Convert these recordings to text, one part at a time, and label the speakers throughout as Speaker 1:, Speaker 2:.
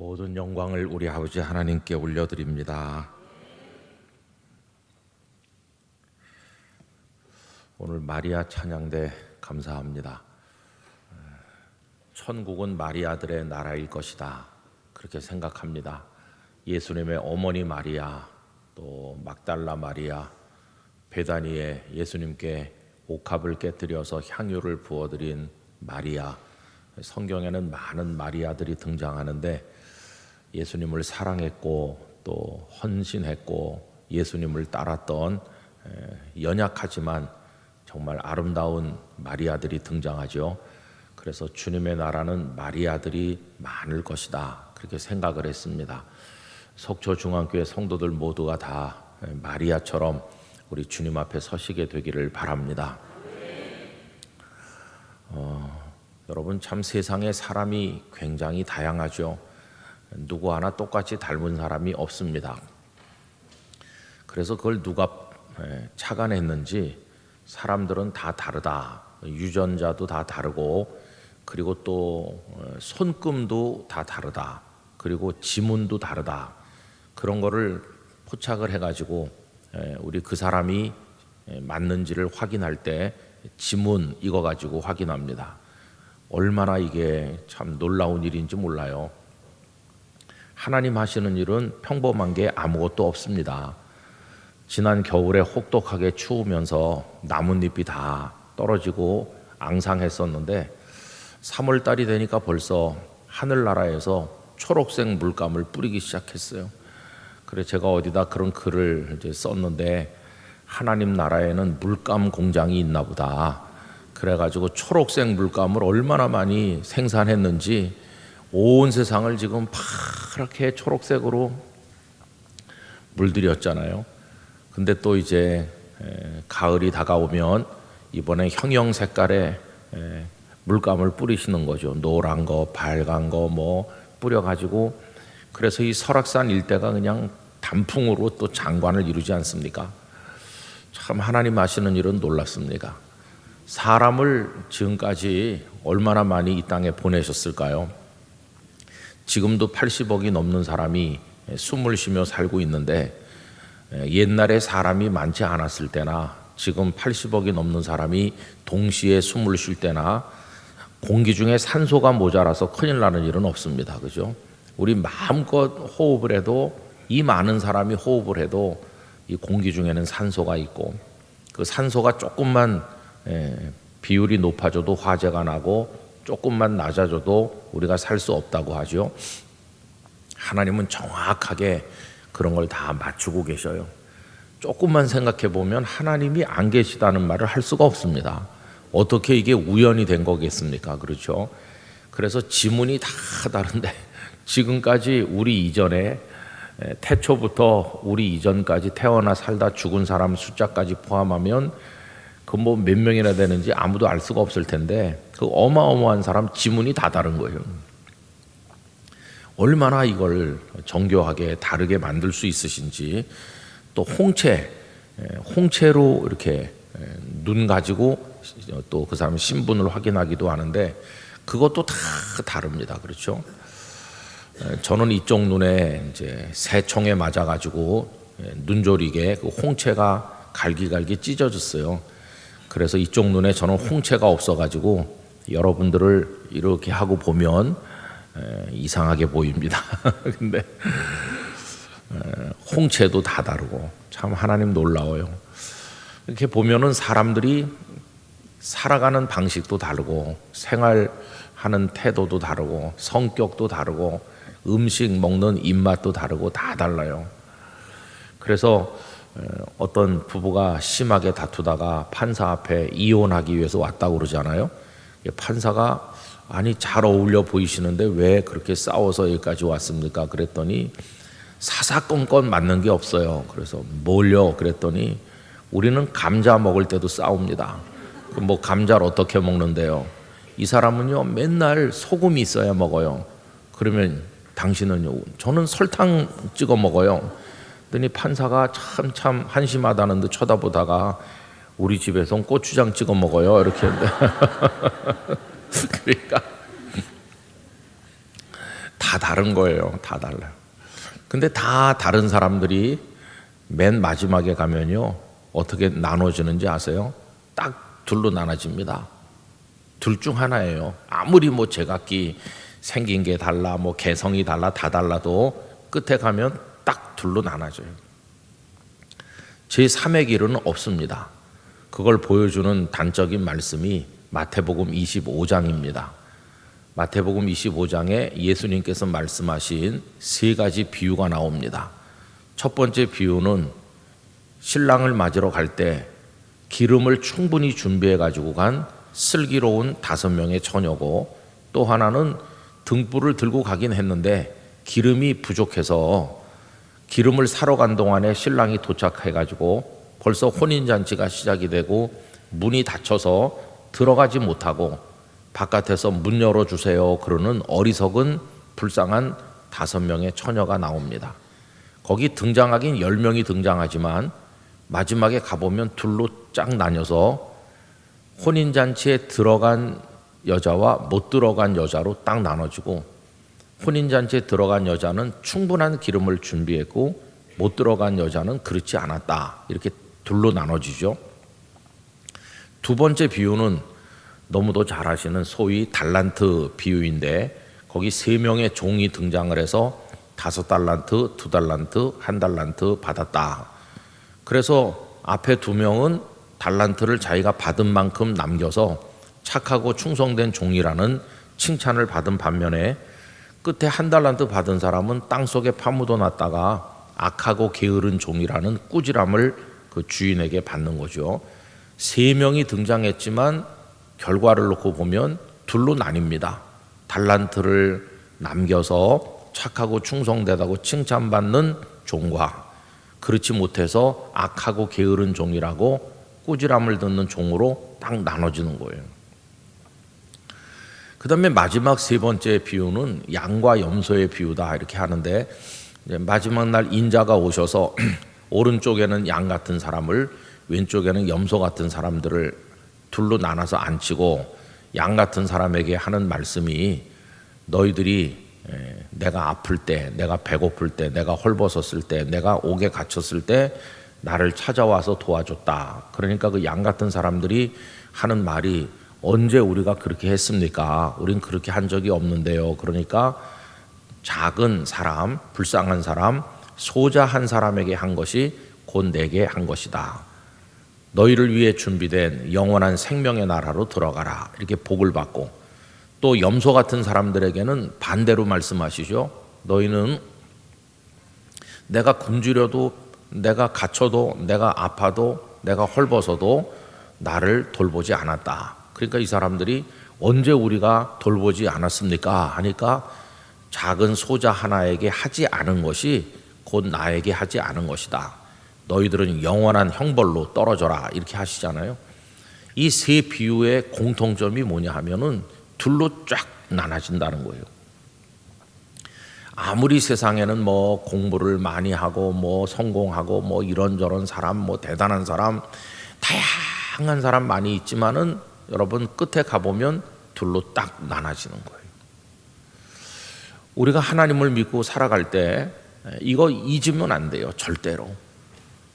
Speaker 1: 모든 영광을 우리 아버지 하나님께 올려드립니다. 오늘 마리아 찬양대 감사합니다. 천국은 마리아들의 나라일 것이다, 그렇게 생각합니다. 예수님의 어머니 마리아, 또 막달라 마리아, 베다니에 예수님께 옥합을 깨뜨려서 향유를 부어드린 마리아, 성경에는 많은 마리아들이 등장하는데 예수님을 사랑했고 또 헌신했고 예수님을 따랐던 연약하지만 정말 아름다운 마리아들이 등장하죠. 그래서 주님의 나라는 마리아들이 많을 것이다, 그렇게 생각을 했습니다. 속초중앙교회 성도들 모두가 다 마리아처럼 우리 주님 앞에 서시게 되기를 바랍니다. 여러분, 참 세상에 사람이 굉장히 다양하죠. 누구 하나 똑같이 닮은 사람이 없습니다. 그래서 그걸 누가 착안했는지 사람들은 다 다르다. 유전자도 다 다르고, 그리고 또 손금도 다 다르다. 그리고 지문도 다르다. 그런 거를 포착을 해가지고 우리 그 사람이 맞는지를 확인할 때 지문 이거 가지고 확인합니다. 얼마나 이게 참 놀라운 일인지 몰라요. 하나님 하시는 일은 평범한 게 아무것도 없습니다. 지난 겨울에 혹독하게 추우면서 나뭇잎이 다 떨어지고 앙상했었는데 3월 달이 되니까 벌써 하늘나라에서 초록색 물감을 뿌리기 시작했어요. 그래서 제가 어디다 그런 글을 이제 썼는데, 하나님 나라에는 물감 공장이 있나 보다. 그래가지고 초록색 물감을 얼마나 많이 생산했는지 온 세상을 지금 파랗게 초록색으로 물들였잖아요. 근데 또 이제 가을이 다가오면 이번에 형형 색깔의 물감을 뿌리시는 거죠. 노란 거, 빨간 거 뭐 뿌려가지고, 그래서 이 설악산 일대가 그냥 단풍으로 또 장관을 이루지 않습니까? 참 하나님 하시는 일은 놀랍습니다. 사람을 지금까지 얼마나 많이 이 땅에 보내셨을까요? 지금도 80억이 넘는 사람이 숨을 쉬며 살고 있는데, 옛날에 사람이 많지 않았을 때나 지금 80억이 넘는 사람이 동시에 숨을 쉴 때나 공기 중에 산소가 모자라서 큰일 나는 일은 없습니다. 그죠? 우리 마음껏 호흡을 해도, 이 많은 사람이 호흡을 해도 이 공기 중에는 산소가 있고, 그 산소가 조금만 비율이 높아져도 화재가 나고 조금만 낮아져도 우리가 살 수 없다고 하죠. 하나님은 정확하게 그런 걸 다 맞추고 계셔요. 조금만 생각해 보면 하나님이 안 계시다는 말을 할 수가 없습니다. 어떻게 이게 우연이 된 거겠습니까? 그렇죠? 그래서 지문이 다 다른데, 지금까지 우리 이전에 태초부터 우리 이전까지 태어나 살다 죽은 사람 숫자까지 포함하면 그 뭐 몇 명이나 되는지 아무도 알 수가 없을 텐데, 그 어마어마한 사람 지문이 다 다른 거예요. 얼마나 이걸 정교하게 다르게 만들 수 있으신지. 또 홍채로 이렇게 눈 가지고 또 그 사람 신분을 확인하기도 하는데, 그것도 다 다릅니다. 그렇죠? 저는 이쪽 눈에 이제 새총에 맞아가지고 눈조리게 그 홍채가 갈기갈기 찢어졌어요. 그래서 이쪽 눈에 저는 홍채가 없어가지고 여러분들을 이렇게 하고 보면 이상하게 보입니다. 근데 홍채도 다 다르고 참 하나님 놀라워요. 이렇게 보면은 사람들이 살아가는 방식도 다르고 생활하는 태도도 다르고 성격도 다르고 음식 먹는 입맛도 다르고 다 달라요. 그래서 어떤 부부가 심하게 다투다가 판사 앞에 이혼하기 위해서 왔다고 그러잖아요. 판사가 아니 잘 어울려 보이시는데 왜 그렇게 싸워서 여기까지 왔습니까? 그랬더니 사사건건 맞는 게 없어요. 그래서 뭘요? 그랬더니 우리는 감자 먹을 때도 싸웁니다. 뭐 감자를 어떻게 먹는데요? 이 사람은요 맨날 소금이 있어야 먹어요. 그러면 당신은요? 저는 설탕 찍어 먹어요. 그랬더니 판사가 참 한심하다는 듯 쳐다보다가 우리 집에선 고추장 찍어 먹어요, 이렇게 했는데 그러니까 다 다른 거예요. 다 달라요. 근데 다 다른 사람들이 맨 마지막에 가면요, 어떻게 나눠지는지 아세요? 딱 둘로 나눠집니다. 둘 중 하나예요. 아무리 뭐 제각기 생긴 게 달라, 뭐 개성이 달라, 다 달라도 끝에 가면 딱 둘로 나눠져요. 제3의 길은 없습니다. 그걸 보여주는 단적인 말씀이 마태복음 25장입니다. 마태복음 25장에 예수님께서 말씀하신 세 가지 비유가 나옵니다. 첫 번째 비유는 신랑을 맞으러 갈 때 기름을 충분히 준비해 가지고 간 슬기로운 5명의 처녀고, 또 하나는 등불을 들고 가긴 했는데 기름이 부족해서 기름을 사러 간 동안에 신랑이 도착해 가지고 벌써 혼인잔치가 시작이 되고 문이 닫혀서 들어가지 못하고 바깥에서 문 열어주세요 그러는 어리석은 불쌍한 5명의 처녀가 나옵니다. 거기 등장하긴 10명이 등장하지만 마지막에 가보면 둘로 쫙 나뉘어서 혼인잔치에 들어간 여자와 못 들어간 여자로 딱 나눠지고, 혼인잔치에 들어간 여자는 충분한 기름을 준비했고 못 들어간 여자는 그렇지 않았다. 이렇게 둘로 나눠지죠. 두 번째 비유는 너무도 잘 아시는 소위 달란트 비유인데, 거기 3명의 종이 등장을 해서 5달란트, 2달란트, 1달란트 받았다. 그래서 앞에 2명은 달란트를 자기가 받은 만큼 남겨서 착하고 충성된 종이라는 칭찬을 받은 반면에, 끝에 1달란트 받은 사람은 땅속에 파묻어 놨다가 악하고 게으른 종이라는 꾸지람을 그 주인에게 받는 거죠. 3명이 등장했지만 결과를 놓고 보면 둘로 나뉩니다. 달란트를 남겨서 착하고 충성되다고 칭찬받는 종과, 그렇지 못해서 악하고 게으른 종이라고 꾸지람을 듣는 종으로 딱 나눠지는 거예요. 그 다음에 마지막 세 번째 비유는 양과 염소의 비유다 이렇게 하는데, 마지막 날 인자가 오셔서 오른쪽에는 양 같은 사람을, 왼쪽에는 염소 같은 사람들을 둘로 나눠서 앉히고 양 같은 사람에게 하는 말씀이, 너희들이 내가 아플 때, 내가 배고플 때, 내가 헐벗었을 때, 내가 옥에 갇혔을 때 나를 찾아와서 도와줬다. 그러니까 그 양 같은 사람들이 하는 말이, 언제 우리가 그렇게 했습니까? 우린 그렇게 한 적이 없는데요. 그러니까 작은 사람, 불쌍한 사람, 소자 한 사람에게 한 것이 곧 내게 한 것이다. 너희를 위해 준비된 영원한 생명의 나라로 들어가라. 이렇게 복을 받고, 또 염소 같은 사람들에게는 반대로 말씀하시죠. 너희는 내가 굶주려도, 내가 갇혀도, 내가 아파도, 내가 헐벗어도 나를 돌보지 않았다. 그러니까 이 사람들이 언제 우리가 돌보지 않았습니까? 하니까 작은 소자 하나에게 하지 않은 것이 곧 나에게 하지 않은 것이다. 너희들은 영원한 형벌로 떨어져라. 이렇게 하시잖아요. 이 세 비유의 공통점이 뭐냐 하면은 둘로 쫙 나눠진다는 거예요. 아무리 세상에는 뭐 공부를 많이 하고 뭐 성공하고 뭐 이런저런 사람, 뭐 대단한 사람, 다양한 사람 많이 있지만은 여러분 끝에 가보면 둘로 딱 나눠지는 거예요. 우리가 하나님을 믿고 살아갈 때 이거 잊으면 안 돼요. 절대로.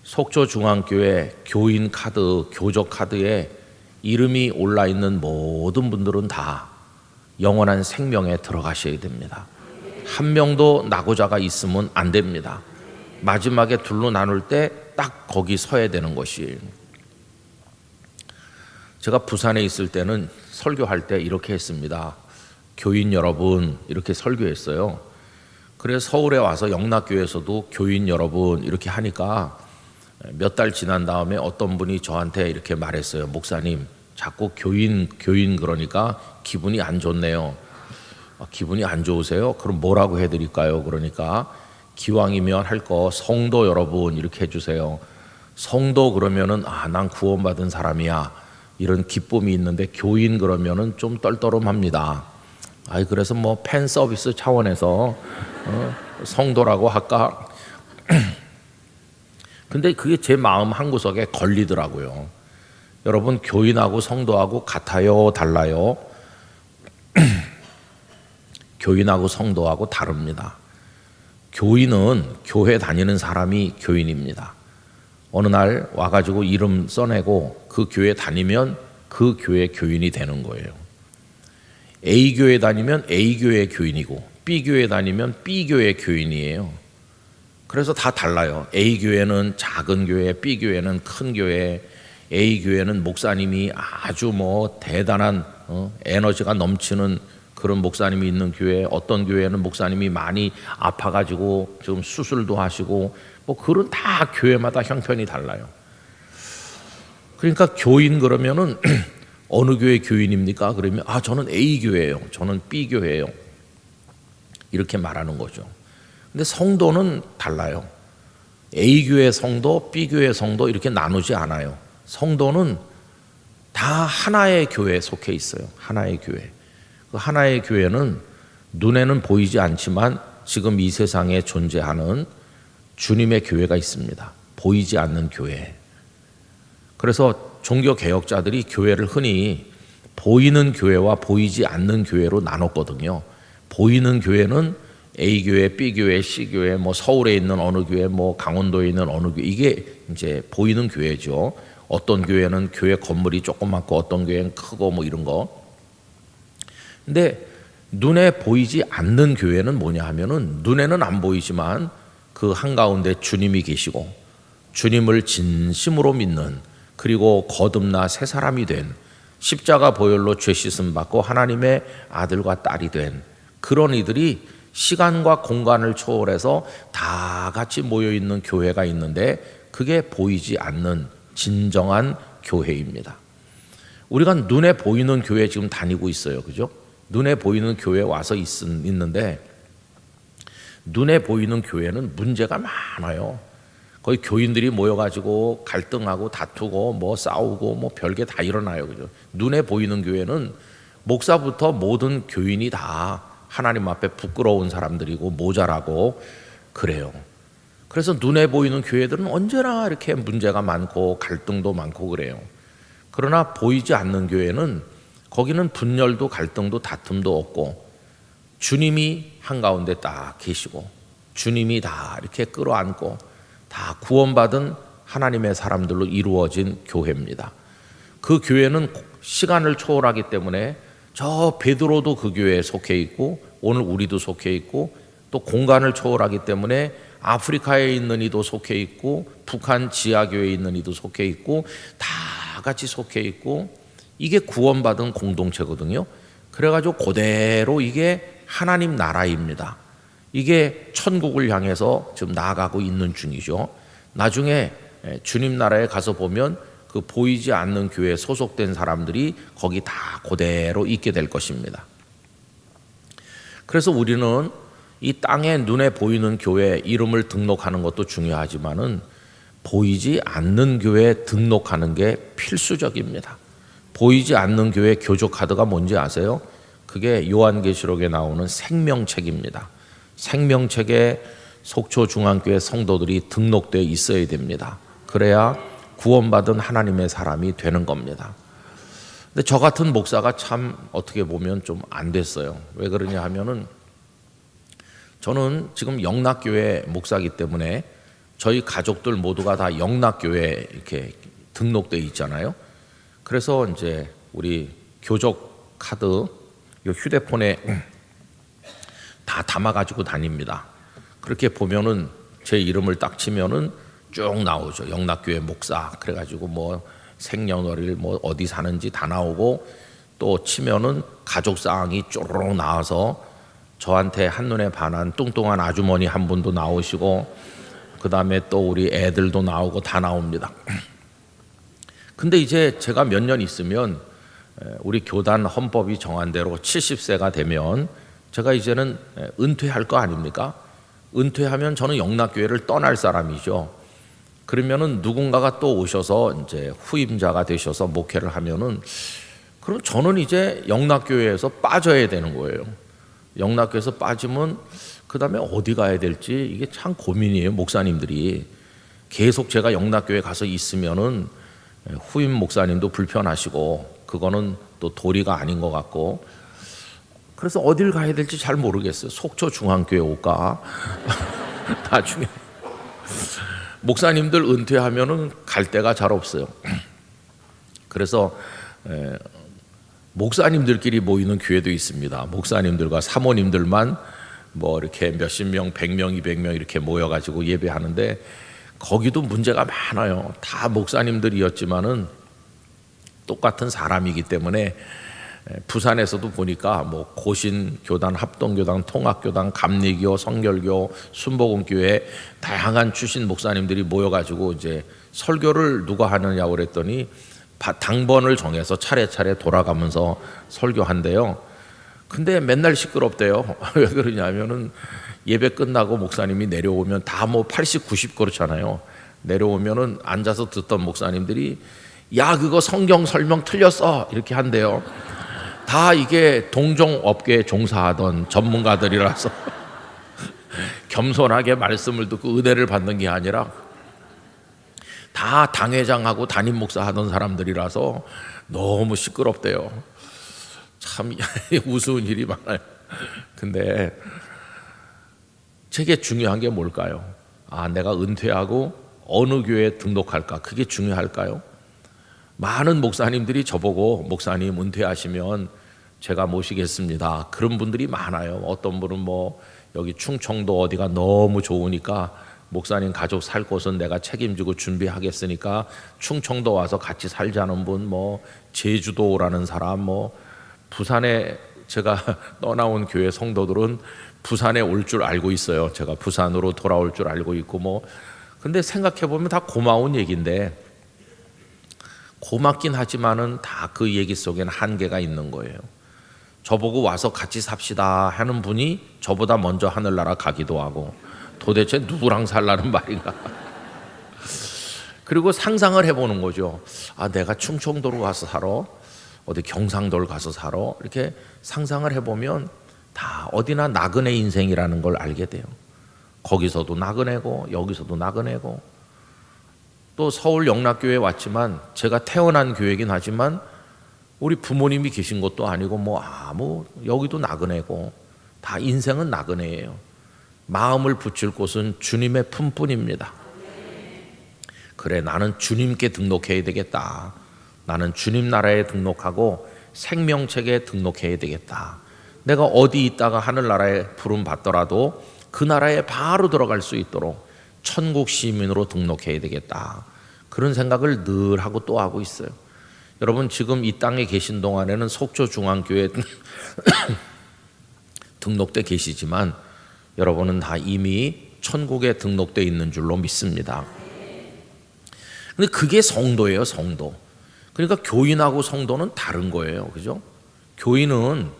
Speaker 1: 속초중앙교회 교인 카드, 교적 카드에 이름이 올라 있는 모든 분들은 다 영원한 생명에 들어가셔야 됩니다. 한 명도 낙오자가 있으면 안 됩니다. 마지막에 둘로 나눌 때 딱 거기 서야 되는 것이에요. 제가 부산에 있을 때는 설교할 때 이렇게 했습니다. 교인 여러분, 이렇게 설교했어요. 그래서 서울에 와서 영락교회에서도 교인 여러분 이렇게 하니까 몇 달 지난 다음에 어떤 분이 저한테 이렇게 말했어요. 목사님, 자꾸 교인 그러니까 기분이 안 좋네요. 기분이 안 좋으세요? 그럼 뭐라고 해드릴까요? 그러니까 기왕이면 할 거 성도 여러분 이렇게 해주세요. 성도 그러면은 난 구원받은 사람이야 이런 기쁨이 있는데, 교인 그러면은 좀 떨떠름합니다. 그래서 뭐 팬 서비스 차원에서 성도라고 할까? 근데 그게 제 마음 한구석에 걸리더라고요. 여러분, 교인하고 성도하고 같아요, 달라요? 교인하고 성도하고 다릅니다. 교인은 교회 다니는 사람이 교인입니다. 어느 날 와가지고 이름 써내고 그 교회 다니면 그 교회 교인이 되는 거예요. A 교회 다니면 A 교회 교인이고 B 교회 다니면 B 교회 교인이에요. 그래서 다 달라요. A 교회는 작은 교회, B 교회는 큰 교회, A 교회는 목사님이 아주 뭐 대단한 에너지가 넘치는 그런 목사님이 있는 교회, 어떤 교회는 목사님이 많이 아파가지고 지금 수술도 하시고 뭐 그런 다 교회마다 형편이 달라요. 그러니까 교인 그러면은 어느 교회 교인입니까? 그러면 저는 A 교회예요. 저는 B 교회예요. 이렇게 말하는 거죠. 근데 성도는 달라요. A 교회 성도, B 교회 성도 이렇게 나누지 않아요. 성도는 다 하나의 교회에 속해 있어요. 하나의 교회. 그 하나의 교회는 눈에는 보이지 않지만 지금 이 세상에 존재하는 주님의 교회가 있습니다. 보이지 않는 교회. 그래서 종교개혁자들이 교회를 흔히 보이는 교회와 보이지 않는 교회로 나눴거든요. 보이는 교회는 A 교회, B 교회, C 교회, 뭐 서울에 있는 어느 교회, 뭐 강원도에 있는 어느 교회, 이게 이제 보이는 교회죠. 어떤 교회는 교회 건물이 조그맣고 어떤 교회는 크고 뭐 이런 거. 근데 눈에 보이지 않는 교회는 뭐냐 하면은 눈에는 안 보이지만 그 한가운데 주님이 계시고 주님을 진심으로 믿는, 그리고 거듭나 새 사람이 된, 십자가 보혈로 죄 씻음 받고 하나님의 아들과 딸이 된 그런 이들이 시간과 공간을 초월해서 다 같이 모여 있는 교회가 있는데 그게 보이지 않는 진정한 교회입니다. 우리가 눈에 보이는 교회 지금 다니고 있어요. 그죠? 눈에 보이는 교회 와서 있는데 눈에 보이는 교회는 문제가 많아요. 거의 교인들이 모여가지고 갈등하고 다투고 뭐 싸우고 뭐 별게 다 일어나요. 그죠? 눈에 보이는 교회는 목사부터 모든 교인이 다 하나님 앞에 부끄러운 사람들이고 모자라고 그래요. 그래서 눈에 보이는 교회들은 언제나 이렇게 문제가 많고 갈등도 많고 그래요. 그러나 보이지 않는 교회는 거기는 분열도 갈등도 다툼도 없고 주님이 한가운데 딱 계시고 주님이 다 이렇게 끌어안고 다 구원받은 하나님의 사람들로 이루어진 교회입니다. 그 교회는 시간을 초월하기 때문에 저 베드로도 그 교회에 속해 있고 오늘 우리도 속해 있고 또 공간을 초월하기 때문에 아프리카에 있는 이도 속해 있고 북한 지하교회에 있는 이도 속해 있고 다 같이 속해 있고 이게 구원받은 공동체거든요. 그래가지고 그대로 이게 하나님 나라입니다. 이게 천국을 향해서 지금 나아가고 있는 중이죠. 나중에 주님 나라에 가서 보면 그 보이지 않는 교회에 소속된 사람들이 거기 다 그대로 있게 될 것입니다. 그래서 우리는 이 땅에 눈에 보이는 교회 이름을 등록하는 것도 중요하지만은 보이지 않는 교회에 등록하는 게 필수적입니다. 보이지 않는 교회 교조 카드가 뭔지 아세요? 그게 요한계시록에 나오는 생명책입니다. 생명책에 속초 중앙교회 성도들이 등록되어 있어야 됩니다. 그래야 구원받은 하나님의 사람이 되는 겁니다. 근데 저 같은 목사가 참 어떻게 보면 좀 안 됐어요. 왜 그러냐 하면은 저는 지금 영락교회 목사이기 때문에 저희 가족들 모두가 다 영락교회에 이렇게 등록되어 있잖아요. 그래서 이제 우리 교적 카드 이 휴대폰에 다 담아가지고 다닙니다. 그렇게 보면은 제 이름을 딱 치면은 쭉 나오죠. 영락교회 목사. 그래가지고 뭐 생년월일 뭐 어디 사는지 다 나오고 또 치면은 가족 사항이 쪼르륵 나와서 저한테 한눈에 반한 뚱뚱한 아주머니 한 분도 나오시고 그 다음에 또 우리 애들도 나오고 다 나옵니다. 근데 이제 제가 몇 년 있으면 우리 교단 헌법이 정한 대로 70세가 되면 제가 이제는 은퇴할 거 아닙니까? 은퇴하면 저는 영락교회를 떠날 사람이죠. 그러면은 누군가가 또 오셔서 이제 후임자가 되셔서 목회를 하면은 그럼 저는 이제 영락교회에서 빠져야 되는 거예요. 영락교회에서 빠지면 그 다음에 어디 가야 될지 이게 참 고민이에요. 목사님들이 계속 제가 영락교회 가서 있으면은 후임 목사님도 불편하시고 그거는 또 도리가 아닌 것 같고 그래서 어딜 가야 될지 잘 모르겠어요. 속초 중앙교회 올까? 나중에 목사님들 은퇴하면은 갈 데가 잘 없어요. 그래서 목사님들끼리 모이는 교회도 있습니다. 목사님들과 사모님들만 뭐 이렇게 몇십 명, 100명, 200명 이렇게 모여가지고 예배하는데 거기도 문제가 많아요. 다 목사님들이었지만은 똑같은 사람이기 때문에 부산에서도 보니까 뭐 고신교단, 합동교단, 통합교단, 감리교, 성결교, 순복음교회 다양한 출신 목사님들이 모여가지고 이제 설교를 누가 하느냐고 그랬더니 당번을 정해서 차례차례 돌아가면서 설교한대요. 근데 맨날 시끄럽대요. 왜 그러냐면은 예배 끝나고 목사님이 내려오면 다 뭐 80, 90 그렇잖아요. 내려오면은 앉아서 듣던 목사님들이 야 그거 성경 설명 틀렸어 이렇게 한대요. 다 이게 동종업계에 종사하던 전문가들이라서 겸손하게 말씀을 듣고 은혜를 받는 게 아니라 다 당회장하고 담임 목사 하던 사람들이라서 너무 시끄럽대요. 참 우스운 일이 많아요. 근데 되게 중요한 게 뭘까요? 내가 은퇴하고 어느 교회에 등록할까? 그게 중요할까요? 많은 목사님들이 저보고 목사님 은퇴하시면 제가 모시겠습니다. 그런 분들이 많아요. 어떤 분은 뭐 여기 충청도 어디가 너무 좋으니까 목사님 가족 살 곳은 내가 책임지고 준비하겠으니까 충청도 와서 같이 살자는 분, 뭐 제주도라는 사람, 뭐 부산에 제가 떠나온 교회 성도들은 부산에 올 줄 알고 있어요. 제가 부산으로 돌아올 줄 알고 있고 뭐 근데 생각해 보면 다 고마운 얘기인데 고맙긴 하지만은 다 그 얘기 속에는 한계가 있는 거예요. 저보고 와서 같이 삽시다 하는 분이 저보다 먼저 하늘나라 가기도 하고 도대체 누구랑 살라는 말인가. 그리고 상상을 해보는 거죠. 내가 충청도로 가서 살아, 어디 경상도를 가서 살아, 이렇게 상상을 해보면 다 어디나 나그네 인생이라는 걸 알게 돼요. 거기서도 나그네고 여기서도 나그네고 또 서울 영락교회에 왔지만 제가 태어난 교회이긴 하지만 우리 부모님이 계신 것도 아니고 뭐 여기도 나그네고 다 인생은 나그네예요. 마음을 붙일 곳은 주님의 품뿐입니다. 그래 나는 주님께 등록해야 되겠다. 나는 주님 나라에 등록하고 생명책에 등록해야 되겠다. 내가 어디 있다가 하늘나라에 부름 받더라도 그 나라에 바로 들어갈 수 있도록 천국 시민으로 등록해야 되겠다. 그런 생각을 늘 하고 또 하고 있어요. 여러분 지금 이 땅에 계신 동안에는 속초중앙교회 등록돼 계시지만 여러분은 다 이미 천국에 등록돼 있는 줄로 믿습니다. 근데 그게 성도예요, 성도. 그러니까 교인하고 성도는 다른 거예요. 그죠? 교인은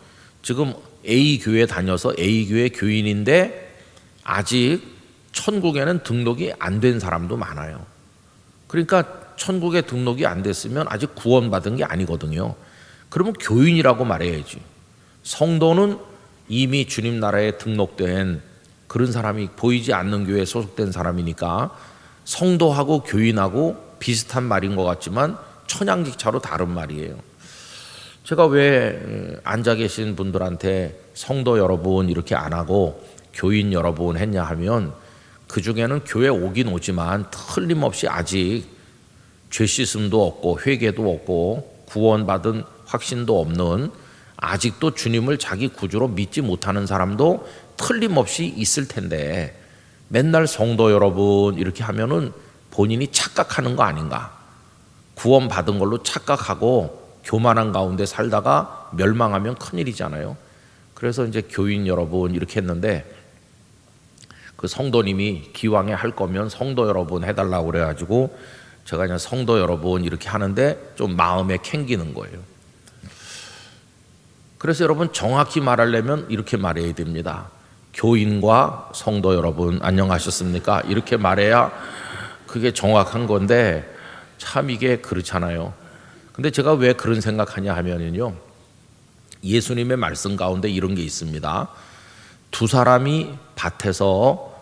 Speaker 1: 지금 A 교회 다녀서 A 교회 교인인데 아직 천국에는 등록이 안 된 사람도 많아요. 그러니까 천국에 등록이 안 됐으면 아직 구원받은 게 아니거든요. 그러면 교인이라고 말해야지. 성도는 이미 주님 나라에 등록된 그런 사람이 보이지 않는 교회에 소속된 사람이니까 성도하고 교인하고 비슷한 말인 것 같지만 천양직차로 다른 말이에요. 제가 왜 앉아 계신 분들한테 성도 여러분 이렇게 안 하고 교인 여러분 했냐 하면 그 중에는 교회 오긴 오지만 틀림없이 아직 죄 씻음도 없고 회개도 없고 구원받은 확신도 없는 아직도 주님을 자기 구주로 믿지 못하는 사람도 틀림없이 있을 텐데 맨날 성도 여러분 이렇게 하면은 본인이 착각하는 거 아닌가. 구원받은 걸로 착각하고 교만한 가운데 살다가 멸망하면 큰일이잖아요. 그래서 이제 교인 여러분 이렇게 했는데 그 성도님이 기왕에 할 거면 성도 여러분 해달라고 그래가지고 제가 그냥 성도 여러분 이렇게 하는데 좀 마음에 캥기는 거예요. 그래서 여러분 정확히 말하려면 이렇게 말해야 됩니다. 교인과 성도 여러분 안녕하셨습니까? 이렇게 말해야 그게 정확한 건데 참 이게 그렇잖아요. 근데 제가 왜 그런 생각하냐 하면요, 예수님의 말씀 가운데 이런 게 있습니다. 두 사람이 밭에서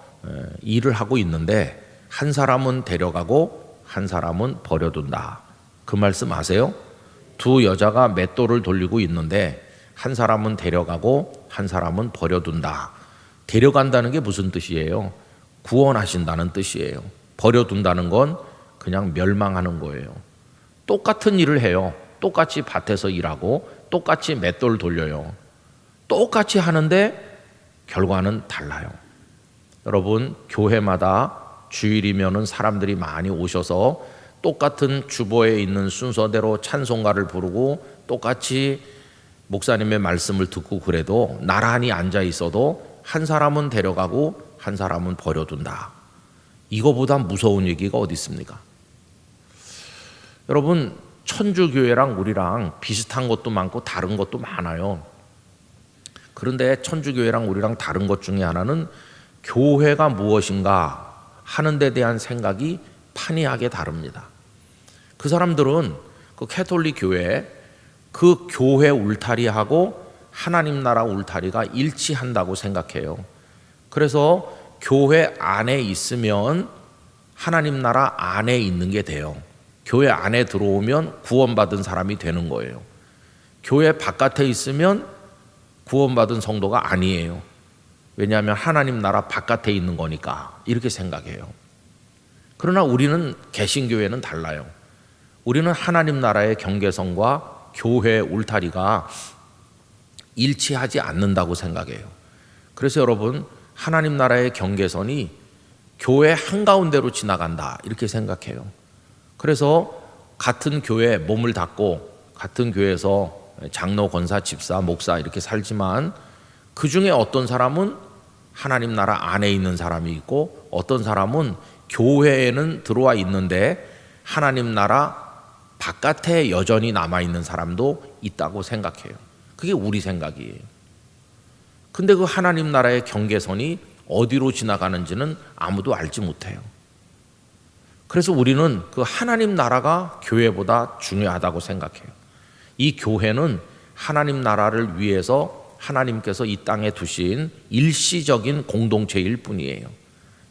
Speaker 1: 일을 하고 있는데 한 사람은 데려가고 한 사람은 버려둔다. 그 말씀 아세요? 두 여자가 맷돌을 돌리고 있는데 한 사람은 데려가고 한 사람은 버려둔다. 데려간다는 게 무슨 뜻이에요? 구원하신다는 뜻이에요. 버려둔다는 건 그냥 멸망하는 거예요. 똑같은 일을 해요. 똑같이 밭에서 일하고 똑같이 맷돌 돌려요. 똑같이 하는데 결과는 달라요. 여러분, 교회마다 주일이면은 사람들이 많이 오셔서 똑같은 주보에 있는 순서대로 찬송가를 부르고 똑같이 목사님의 말씀을 듣고 그래도 나란히 앉아 있어도 한 사람은 데려가고 한 사람은 버려둔다. 이거보다 무서운 얘기가 어디 있습니까? 여러분, 천주교회랑 우리랑 비슷한 것도 많고 다른 것도 많아요. 그런데 천주교회랑 우리랑 다른 것 중에 하나는 교회가 무엇인가 하는 데 대한 생각이 판이하게 다릅니다. 그 사람들은 그 캐톨릭 교회, 그 교회 울타리하고 하나님 나라 울타리가 일치한다고 생각해요. 그래서 교회 안에 있으면 하나님 나라 안에 있는 게 돼요. 교회 안에 들어오면 구원받은 사람이 되는 거예요. 교회 바깥에 있으면 구원받은 성도가 아니에요. 왜냐하면 하나님 나라 바깥에 있는 거니까 이렇게 생각해요. 그러나 우리는 개신교회는 달라요. 우리는 하나님 나라의 경계선과 교회의 울타리가 일치하지 않는다고 생각해요. 그래서 여러분, 하나님 나라의 경계선이 교회 한가운데로 지나간다 이렇게 생각해요. 그래서 같은 교회에 몸을 닫고 같은 교회에서 장로, 권사, 집사, 목사 이렇게 살지만 그 중에 어떤 사람은 하나님 나라 안에 있는 사람이 있고 어떤 사람은 교회에는 들어와 있는데 하나님 나라 바깥에 여전히 남아있는 사람도 있다고 생각해요. 그게 우리 생각이에요. 근데 그 하나님 나라의 경계선이 어디로 지나가는지는 아무도 알지 못해요. 그래서 우리는 그 하나님 나라가 교회보다 중요하다고 생각해요. 이 교회는 하나님 나라를 위해서 하나님께서 이 땅에 두신 일시적인 공동체일 뿐이에요.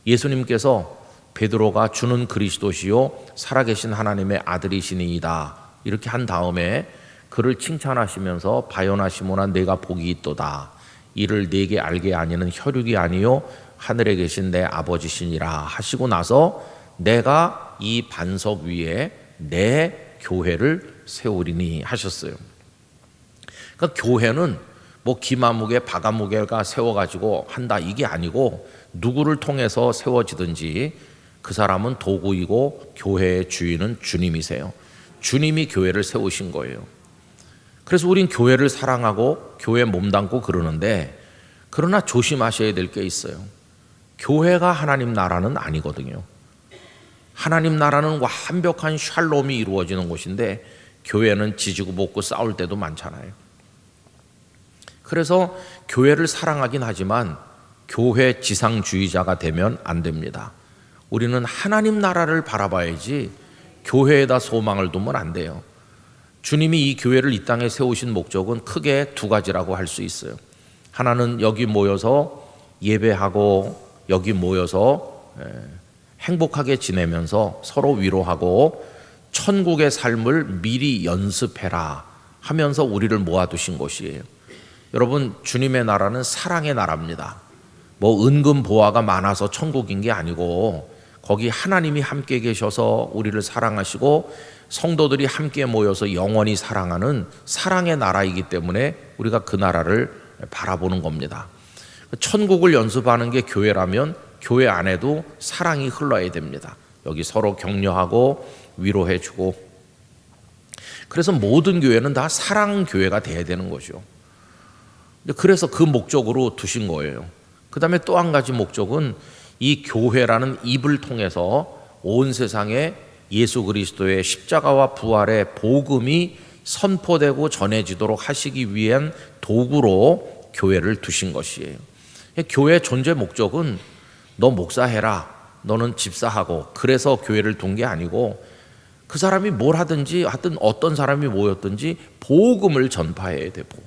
Speaker 1: 예수님께서 베드로가 주는 그리스도시요 살아계신 하나님의 아들이시니이다 이렇게 한 다음에 그를 칭찬하시면서 바요나 시몬아 내가 복이 있도다. 이를 네게 알게 아니는 혈육이 아니요 하늘에 계신 내 아버지시니라 하시고 나서 내가 이 반석 위에 내 교회를 세우리니 하셨어요. 그러니까 교회는 뭐 기마무개, 바가무개가 세워가지고 한다 이게 아니고 누구를 통해서 세워지든지 그 사람은 도구이고 교회의 주인은 주님이세요. 주님이 교회를 세우신 거예요. 그래서 우린 교회를 사랑하고 교회에 몸담고 그러는데 그러나 조심하셔야 될 게 있어요. 교회가 하나님 나라는 아니거든요. 하나님 나라는 완벽한 샬롬이 이루어지는 곳인데 교회는 지지고 볶고 싸울 때도 많잖아요. 그래서 교회를 사랑하긴 하지만 교회 지상주의자가 되면 안 됩니다. 우리는 하나님 나라를 바라봐야지 교회에다 소망을 두면 안 돼요. 주님이 이 교회를 이 땅에 세우신 목적은 크게 두 가지라고 할 수 있어요. 하나는 여기 모여서 예배하고 여기 모여서 행복하게 지내면서 서로 위로하고 천국의 삶을 미리 연습해라 하면서 우리를 모아두신 곳이에요. 여러분, 주님의 나라는 사랑의 나라입니다. 뭐 은금 보화가 많아서 천국인 게 아니고 거기 하나님이 함께 계셔서 우리를 사랑하시고 성도들이 함께 모여서 영원히 사랑하는 사랑의 나라이기 때문에 우리가 그 나라를 바라보는 겁니다. 천국을 연습하는 게 교회라면 교회 안에도 사랑이 흘러야 됩니다. 여기 서로 격려하고 위로해주고. 그래서 모든 교회는 다 사랑 교회가 돼야 되는 거죠. 그래서 그 목적으로 두신 거예요. 그 다음에 또 한 가지 목적은 이 교회라는 입을 통해서 온 세상에 예수 그리스도의 십자가와 부활의 복음이 선포되고 전해지도록 하시기 위한 도구로 교회를 두신 것이에요. 교회 존재 목적은 너 목사해라, 너는 집사하고 그래서 교회를 둔 게 아니고 그 사람이 뭘 하든지 하여튼 어떤 사람이 모였든지 복음을 전파해야 돼. 복음.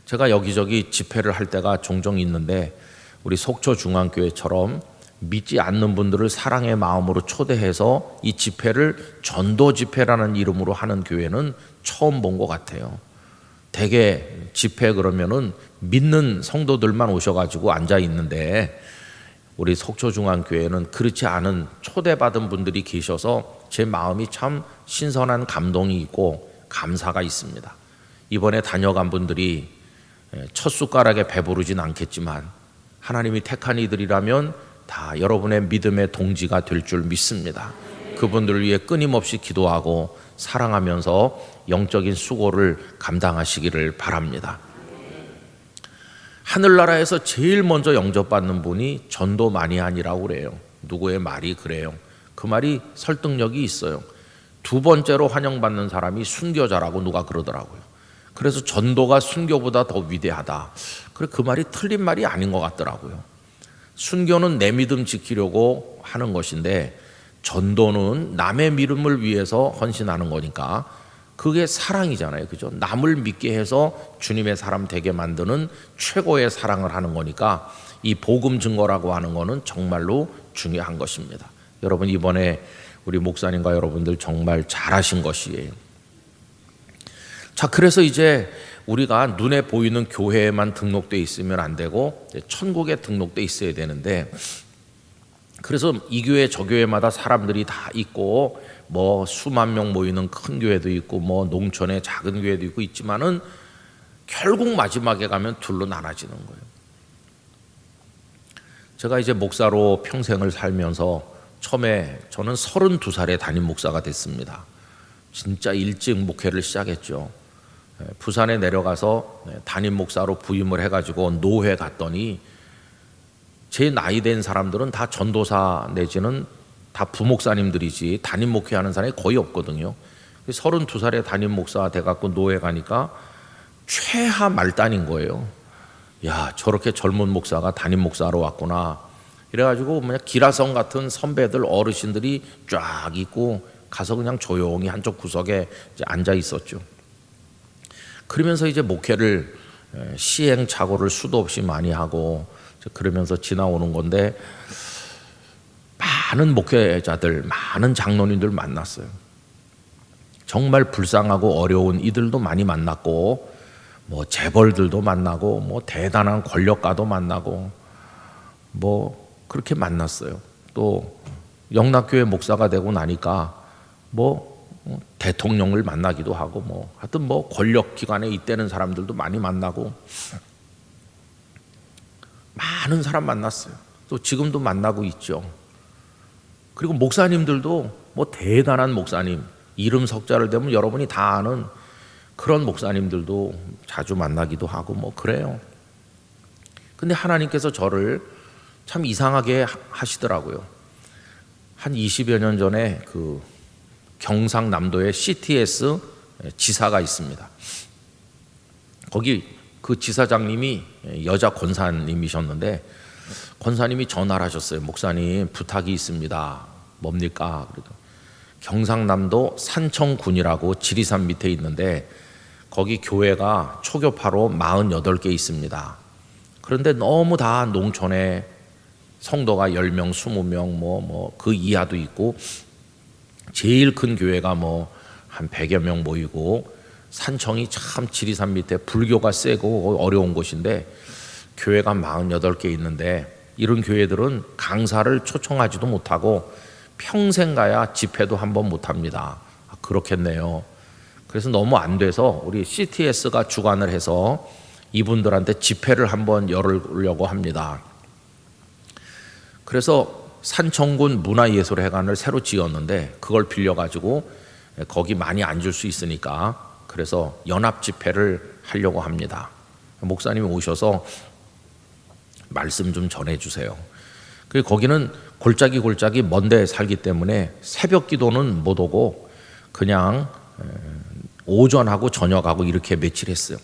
Speaker 1: 제가 여기저기 집회를 할 때가 종종 있는데 우리 속초중앙교회처럼 믿지 않는 분들을 사랑의 마음으로 초대해서 이 집회를 전도 집회라는 이름으로 하는 교회는 처음 본 것 같아요. 대개 집회 그러면은 믿는 성도들만 오셔가지고 앉아 있는데 우리 속초중앙교회는 그렇지 않은 초대받은 분들이 계셔서 제 마음이 참 신선한 감동이 있고 감사가 있습니다. 이번에 다녀간 분들이 첫 숟가락에 배부르진 않겠지만 하나님이 택한 이들이라면 다 여러분의 믿음의 동지가 될 줄 믿습니다. 그분들을 위해 끊임없이 기도하고 사랑하면서 영적인 수고를 감당하시기를 바랍니다. 하늘나라에서 제일 먼저 영접받는 분이 전도마니아니라고 그래요. 누구의 말이 그래요. 그 말이 설득력이 있어요. 두 번째로 환영받는 사람이 순교자라고 누가 그러더라고요. 그래서 전도가 순교보다 더 위대하다. 그 말이 틀린 말이 아닌 것 같더라고요. 순교는 내 믿음 지키려고 하는 것인데 전도는 남의 믿음을 위해서 헌신하는 거니까 그게 사랑이잖아요. 그죠? 남을 믿게 해서 주님의 사람 되게 만드는 최고의 사랑을 하는 거니까 이 복음 증거라고 하는 거는 정말로 중요한 것입니다. 여러분 이번에 우리 목사님과 여러분들 정말 잘하신 것이에요. 자, 그래서 이제 우리가 눈에 보이는 교회에만 등록돼 있으면 안 되고 천국에 등록돼 있어야 되는데, 그래서 이 교회 저 교회마다 사람들이 다 있고 뭐 수만 명 모이는 큰 교회도 있고 뭐 농촌에 작은 교회도 있고 있지만은 결국 마지막에 가면 둘로 나눠지는 거예요. 제가 이제 목사로 평생을 살면서 처음에 저는 32살에 담임 목사가 됐습니다. 진짜 일찍 목회를 시작했죠. 부산에 내려가서 담임 목사로 부임을 해가지고 노회 갔더니 제 나이 된 사람들은 다 전도사 내지는 다 부목사님들이지 담임 목회하는 사람이 거의 없거든요. 32살에 담임 목사 돼갖고 노회 가니까 최하 말단인 거예요. 야, 저렇게 젊은 목사가 담임 목사로 왔구나. 이래가지고 그냥 기라성 같은 선배들 어르신들이 쫙 있고 가서 그냥 조용히 한쪽 구석에 이제 앉아 있었죠. 그러면서 이제 목회를 시행착오를 수도 없이 많이 하고 그러면서 지나오는 건데, 많은 목회자들, 많은 장로님들 만났어요. 정말 불쌍하고 어려운 이들도 많이 만났고, 뭐 재벌들도 만나고, 뭐 대단한 권력가도 만나고, 뭐 그렇게 만났어요. 또 영락교회 목사가 되고 나니까 뭐 대통령을 만나기도 하고, 뭐 하여튼 뭐 권력 기관에 있다는 사람들도 많이 만나고, 많은 사람 만났어요. 또 지금도 만나고 있죠. 그리고 목사님들도 뭐 대단한 목사님, 이름 석자를 대면 여러분이 다 아는 그런 목사님들도 자주 만나기도 하고 뭐 그래요. 근데 하나님께서 저를 참 이상하게 하시더라고요. 한 20여 년 전에 그 경상남도에 CTS 지사가 있습니다. 거기 그 지사장님이 여자 권사님이셨는데 권사님이 전화를 하셨어요. 목사님 부탁이 있습니다. 뭡니까? 그래도 경상남도 산청군이라고 지리산 밑에 있는데 거기 교회가 초교파로 48개 있습니다. 그런데 너무 다 농촌에 성도가 10명, 20명 그 이하도 있고 제일 큰 교회가 뭐 한 100여 명 모이고 산청이 참 지리산 밑에 불교가 세고 어려운 곳인데 교회가 48개 있는데 이런 교회들은 강사를 초청하지도 못하고 평생 가야 집회도 한번 못합니다. 그렇겠네요. 그래서 너무 안 돼서 우리 CTS가 주관을 해서 이분들한테 집회를 한번 열으려고 합니다. 그래서 산청군 문화예술회관을 새로 지었는데 그걸 빌려가지고 거기 많이 앉을 수 있으니까 그래서 연합 집회를 하려고 합니다. 목사님이 오셔서 말씀 좀 전해주세요. 그리고 거기는 골짜기 먼데 살기 때문에 새벽 기도는 못 오고 그냥 오전하고 저녁하고 이렇게 며칠 했어요.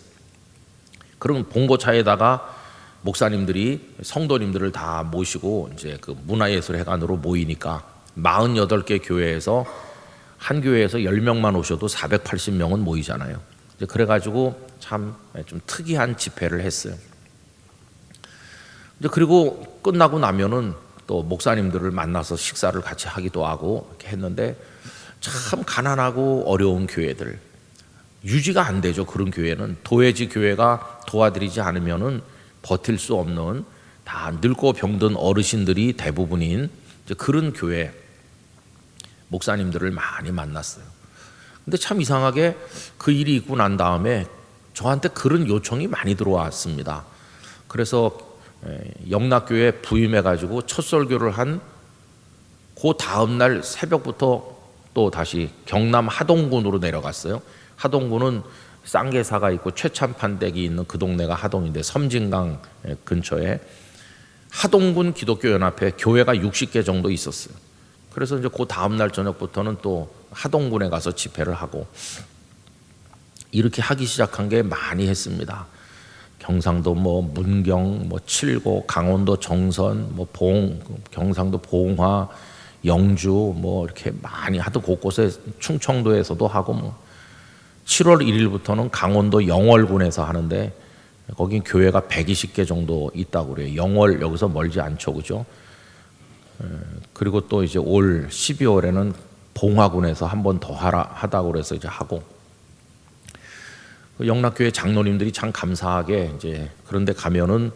Speaker 1: 그럼 봉고차에다가 목사님들이 성도님들을 다 모시고 이제 그 문화예술회관으로 모이니까 48개 교회에서 한 교회에서 10명만 오셔도 480명은 모이잖아요. 그래가지고 참 좀 특이한 집회를 했어요. 그리고 끝나고 나면은 또 목사님들을 만나서 식사를 같이 하기도 하고 이렇게 했는데 참 가난하고 어려운 교회들, 유지가 안 되죠. 그런 교회는 도회지 교회가 도와드리지 않으면은 버틸 수 없는, 다 늙고 병든 어르신들이 대부분인 이제 그런 교회 목사님들을 많이 만났어요. 근데 참 이상하게 그 일이 있고 난 다음에 저한테 그런 요청이 많이 들어왔습니다. 그래서 영락교회 부임해가지고 첫 설교를 한 그 다음날 새벽부터 또 다시 경남 하동군으로 내려갔어요. 하동군은 쌍계사가 있고 최참판댁이 있는 그 동네가 하동인데, 섬진강 근처에 하동군 기독교연합회 교회가 60개 정도 있었어요. 그래서 이제 그 다음날 저녁부터는 또 하동군에 가서 집회를 하고, 이렇게 하기 시작한 게 많이 했습니다. 경상도 뭐 문경, 뭐 칠고, 강원도 정선, 뭐 경상도 봉화, 영주 뭐 이렇게 많이 하도 곳곳에, 충청도에서도 하고, 뭐 7월 1일부터는 강원도 영월군에서 하는데 거긴 교회가 120개 정도 있다고 그래요. 영월 여기서 멀지 않죠, 그죠? 그리고 또 이제 올 12월에는 봉화군에서 한 번 더 하다고 그래서 이제 하고, 영락교회 장로님들이 참 감사하게 이제 그런데 가면은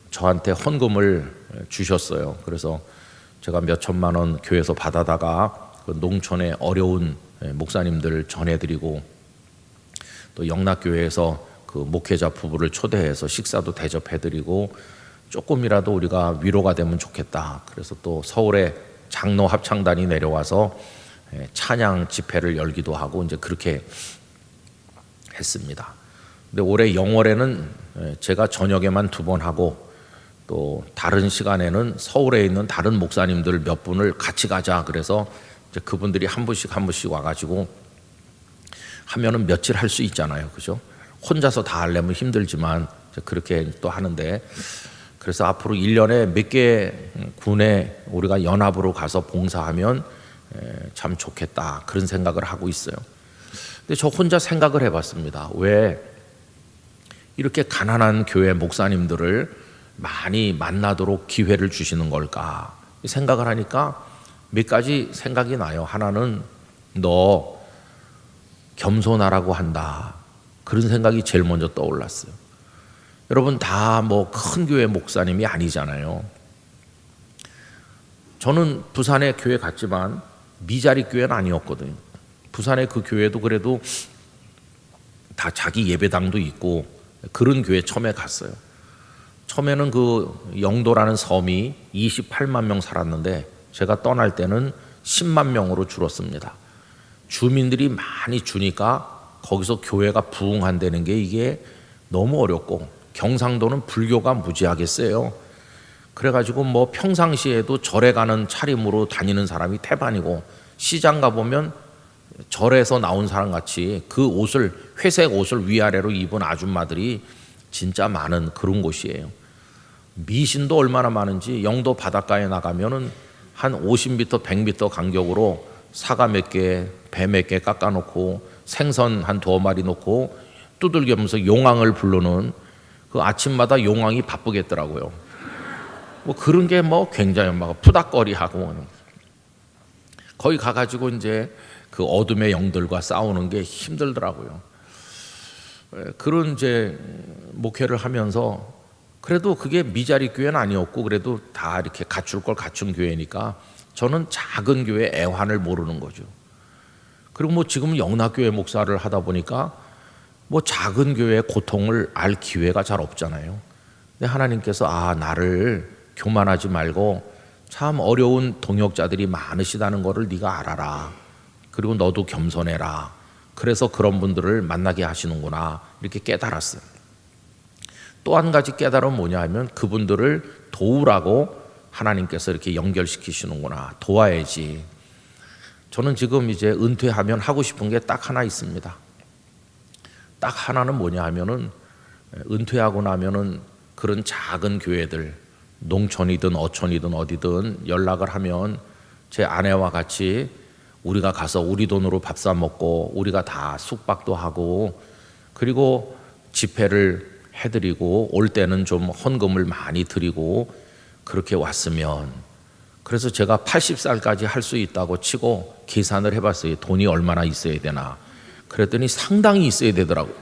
Speaker 1: 저한테 헌금을 주셨어요. 그래서 제가 몇 천만 원 교회에서 받아다가 그 농촌의 어려운 목사님들 전해드리고, 또 영락교회에서 그 목회자 부부를 초대해서 식사도 대접해드리고, 조금이라도 우리가 위로가 되면 좋겠다. 그래서 또 서울에 장로 합창단이 내려와서 찬양 집회를 열기도 하고 이제 그렇게 했습니다. 근데 올해 영월에는 제가 저녁에만 2번 하고, 또 다른 시간에는 서울에 있는 다른 목사님들 몇 분을 같이 가자. 그래서 이제 그분들이 한 분씩 와가지고 하면은 며칠 할 수 있잖아요, 그죠? 혼자서 다 하려면 힘들지만 그렇게 또 하는데, 그래서 앞으로 1년에 몇 개 군에 우리가 연합으로 가서 봉사하면 참 좋겠다, 그런 생각을 하고 있어요. 근데 저 혼자 생각을 해봤습니다. 왜 이렇게 가난한 교회 목사님들을 많이 만나도록 기회를 주시는 걸까 생각을 하니까 몇 가지 생각이 나요. 하나는 너 겸손하라고 한다, 그런 생각이 제일 먼저 떠올랐어요. 여러분 다 뭐 큰 교회 목사님이 아니잖아요. 저는 부산에 교회 갔지만 미자리 교회는 아니었거든요. 부산의 그 교회도 그래도 다 자기 예배당도 있고 그런 교회 처음에 갔어요. 처음에는 그 영도라는 섬이 28만 명 살았는데 제가 떠날 때는 10만 명으로 줄었습니다. 주민들이 많이 주니까 거기서 교회가 부흥한다는 게 이게 너무 어렵고, 경상도는 불교가 무지하게 세요. 그래가지고 뭐 평상시에도 절에 가는 차림으로 다니는 사람이 태반이고, 시장 가보면 절에서 나온 사람 같이 그 옷을, 회색 옷을 위아래로 입은 아줌마들이 진짜 많은 그런 곳이에요. 미신도 얼마나 많은지 영도 바닷가에 나가면은 한 50m, 100m 간격으로 사과 몇 개, 배 몇 개 깎아놓고 생선 한 2마리 놓고 두들기면서 용왕을 부르는, 그 아침마다 용왕이 바쁘겠더라고요. 뭐 그런 게 뭐 굉장히 막 푸닥거리하고, 거기 가가지고 이제 그 어둠의 영들과 싸우는 게 힘들더라고요. 그런 이제 목회를 하면서, 그래도 그게 미자리 교회는 아니었고 그래도 다 이렇게 갖출 걸 갖춘 교회니까 저는 작은 교회 애환을 모르는 거죠. 그리고 뭐 지금 영락교회 목사를 하다 보니까 뭐 작은 교회의 고통을 알 기회가 잘 없잖아요. 근데 하나님께서 나를 교만하지 말고 참 어려운 동역자들이 많으시다는 것을 네가 알아라. 그리고 너도 겸손해라. 그래서 그런 분들을 만나게 하시는구나, 이렇게 깨달았어요. 또 한 가지 깨달음은 뭐냐 하면 그분들을 도우라고 하나님께서 이렇게 연결시키시는구나, 도와야지. 저는 지금 이제 은퇴하면 하고 싶은 게 딱 하나 있습니다. 딱 하나는 뭐냐 하면은 은퇴하고 나면은 그런 작은 교회들, 농촌이든 어촌이든 어디든 연락을 하면 제 아내와 같이 우리가 가서 우리 돈으로 밥 사 먹고 우리가 다 숙박도 하고, 그리고 집회를 해드리고 올 때는 좀 헌금을 많이 드리고 그렇게 왔으면, 그래서 제가 80살까지 할 수 있다고 치고 계산을 해봤어요. 돈이 얼마나 있어야 되나. 그랬더니 상당히 있어야 되더라고요.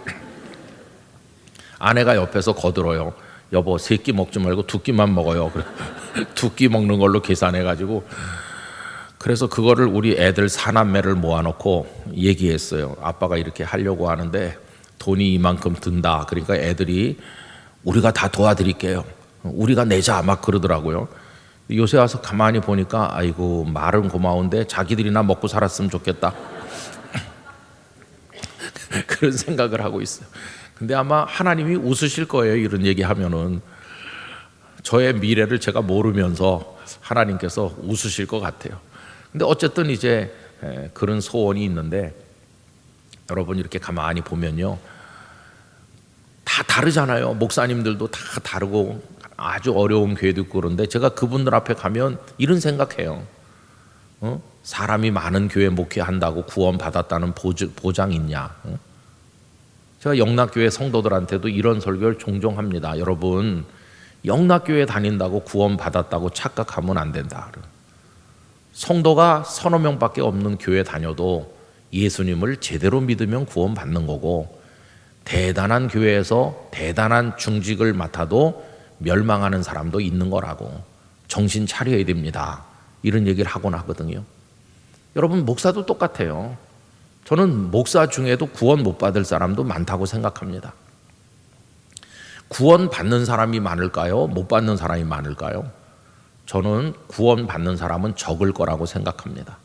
Speaker 1: 아내가 옆에서 거들어요. 여보, 3끼 먹지 말고 2끼만 먹어요. 2끼 먹는 걸로 계산해가지고, 그래서 그거를 우리 애들 4남매를 모아놓고 얘기했어요. 아빠가 이렇게 하려고 하는데 돈이 이만큼 든다. 그러니까 애들이 우리가 다 도와드릴게요, 우리가 내자, 막 그러더라고요. 요새 와서 가만히 보니까 아이고, 말은 고마운데 자기들이나 먹고 살았으면 좋겠다. 그런 생각을 하고 있어요. 근데 아마 하나님이 웃으실 거예요, 이런 얘기하면은. 저의 미래를 제가 모르면서 하나님께서 웃으실 것 같아요. 근데 어쨌든 이제 그런 소원이 있는데, 여러분 이렇게 가만히 보면요, 다 다르잖아요. 목사님들도 다 다르고 아주 어려운 교회도 있고. 그런데 제가 그분들 앞에 가면 이런 생각해요. 사람이 많은 교회 목회한다고 구원 받았다는 보장 있냐? 제가 영락교회 성도들한테도 이런 설교를 종종 합니다. 여러분, 영락교회 다닌다고 구원 받았다고 착각하면 안 된다. 성도가 서너 명밖에 없는 교회 다녀도 예수님을 제대로 믿으면 구원 받는 거고, 대단한 교회에서 대단한 중직을 맡아도 멸망하는 사람도 있는 거라고, 정신 차려야 됩니다, 이런 얘기를 하곤 하거든요. 여러분, 목사도 똑같아요. 저는 목사 중에도 구원 못 받을 사람도 많다고 생각합니다. 구원 받는 사람이 많을까요? 못 받는 사람이 많을까요? 저는 구원 받는 사람은 적을 거라고 생각합니다.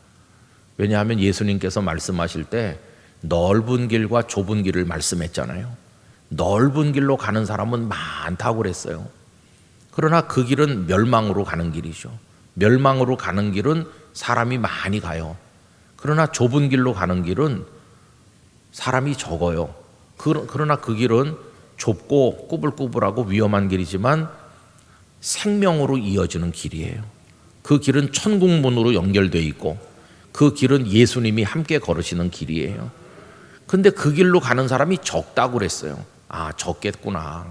Speaker 1: 왜냐하면 예수님께서 말씀하실 때 넓은 길과 좁은 길을 말씀했잖아요. 넓은 길로 가는 사람은 많다고 그랬어요. 그러나 그 길은 멸망으로 가는 길이죠. 멸망으로 가는 길은 사람이 많이 가요. 그러나 좁은 길로 가는 길은 사람이 적어요. 그러나 그 길은 좁고 꾸불꾸불하고 위험한 길이지만 생명으로 이어지는 길이에요. 그 길은 천국문으로 연결되어 있고, 그 길은 예수님이 함께 걸으시는 길이에요. 근데 그 길로 가는 사람이 적다고 그랬어요. 아, 적겠구나.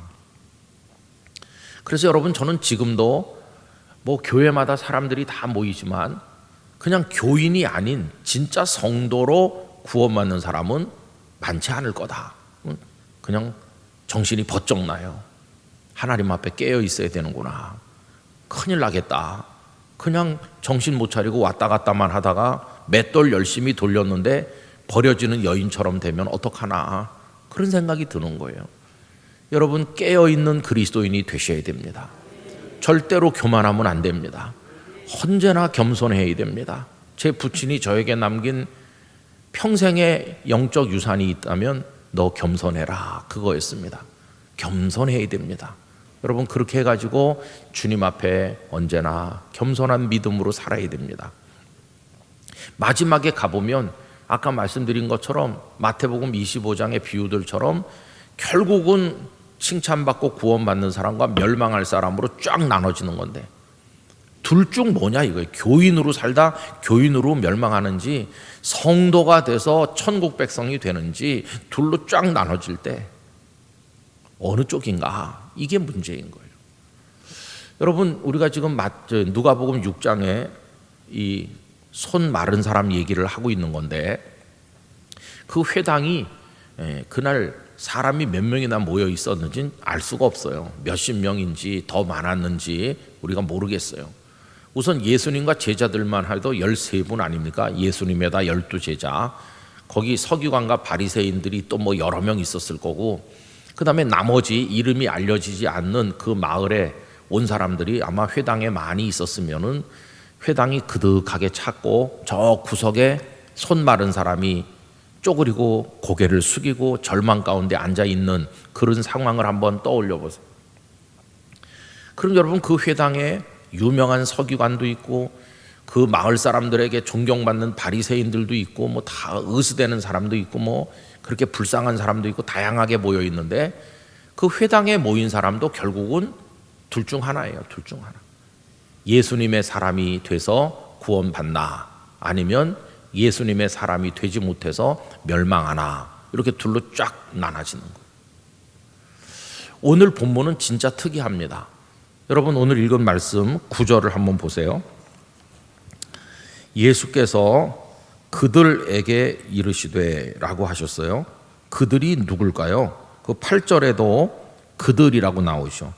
Speaker 1: 그래서 여러분, 저는 지금도 뭐 교회마다 사람들이 다 모이지만 그냥 교인이 아닌 진짜 성도로 구원받는 사람은 많지 않을 거다. 그냥 정신이 번쩍 나요. 하나님 앞에 깨어 있어야 되는구나. 큰일 나겠다. 그냥 정신 못 차리고 왔다 갔다만 하다가 맷돌 열심히 돌렸는데 버려지는 여인처럼 되면 어떡하나, 그런 생각이 드는 거예요. 여러분, 깨어있는 그리스도인이 되셔야 됩니다. 절대로 교만하면 안 됩니다. 언제나 겸손해야 됩니다. 제 부친이 저에게 남긴 평생의 영적 유산이 있다면 너 겸손해라, 그거였습니다. 겸손해야 됩니다. 여러분, 그렇게 해가지고 주님 앞에 언제나 겸손한 믿음으로 살아야 됩니다. 마지막에 가보면 아까 말씀드린 것처럼 마태복음 25장의 비유들처럼 결국은 칭찬받고 구원받는 사람과 멸망할 사람으로 쫙 나눠지는 건데, 둘 중 뭐냐 이거예요. 교인으로 살다 교인으로 멸망하는지, 성도가 돼서 천국 백성이 되는지, 둘로 쫙 나눠질 때 어느 쪽인가, 이게 문제인 거예요. 여러분, 우리가 지금 누가복음 6장에 이 손 마른 사람 얘기를 하고 있는 건데, 그 회당이 그날 사람이 몇 명이나 모여 있었는지는 알 수가 없어요. 몇십 명인지 더 많았는지 우리가 모르겠어요. 우선 예수님과 제자들만 해도 13분 아닙니까? 예수님에다 12제자, 거기 서기관과 바리새인들이 또 뭐 여러 명 있었을 거고, 그 다음에 나머지 이름이 알려지지 않는 그 마을에 온 사람들이 아마 회당에 많이 있었으면은 회당이 그득하게 찼고, 저 구석에 손 마른 사람이 쪼그리고 고개를 숙이고 절망 가운데 앉아 있는 그런 상황을 한번 떠올려 보세요. 그럼 여러분, 그 회당에 유명한 서기관도 있고, 그 마을 사람들에게 존경받는 바리새인들도 있고, 뭐 다 의스대는 사람도 있고, 뭐 그렇게 불쌍한 사람도 있고, 다양하게 모여 있는데, 그 회당에 모인 사람도 결국은 둘 중 하나예요. 둘 중 하나. 예수님의 사람이 돼서 구원받나, 아니면 예수님의 사람이 되지 못해서 멸망하나, 이렇게 둘로 쫙 나눠지는 거예요. 오늘 본문은 진짜 특이합니다. 여러분, 오늘 읽은 말씀 9절을 한번 보세요. 예수께서 그들에게 이르시되라고 하셨어요. 그들이 누굴까요? 그 8절에도 그들이라고 나오죠.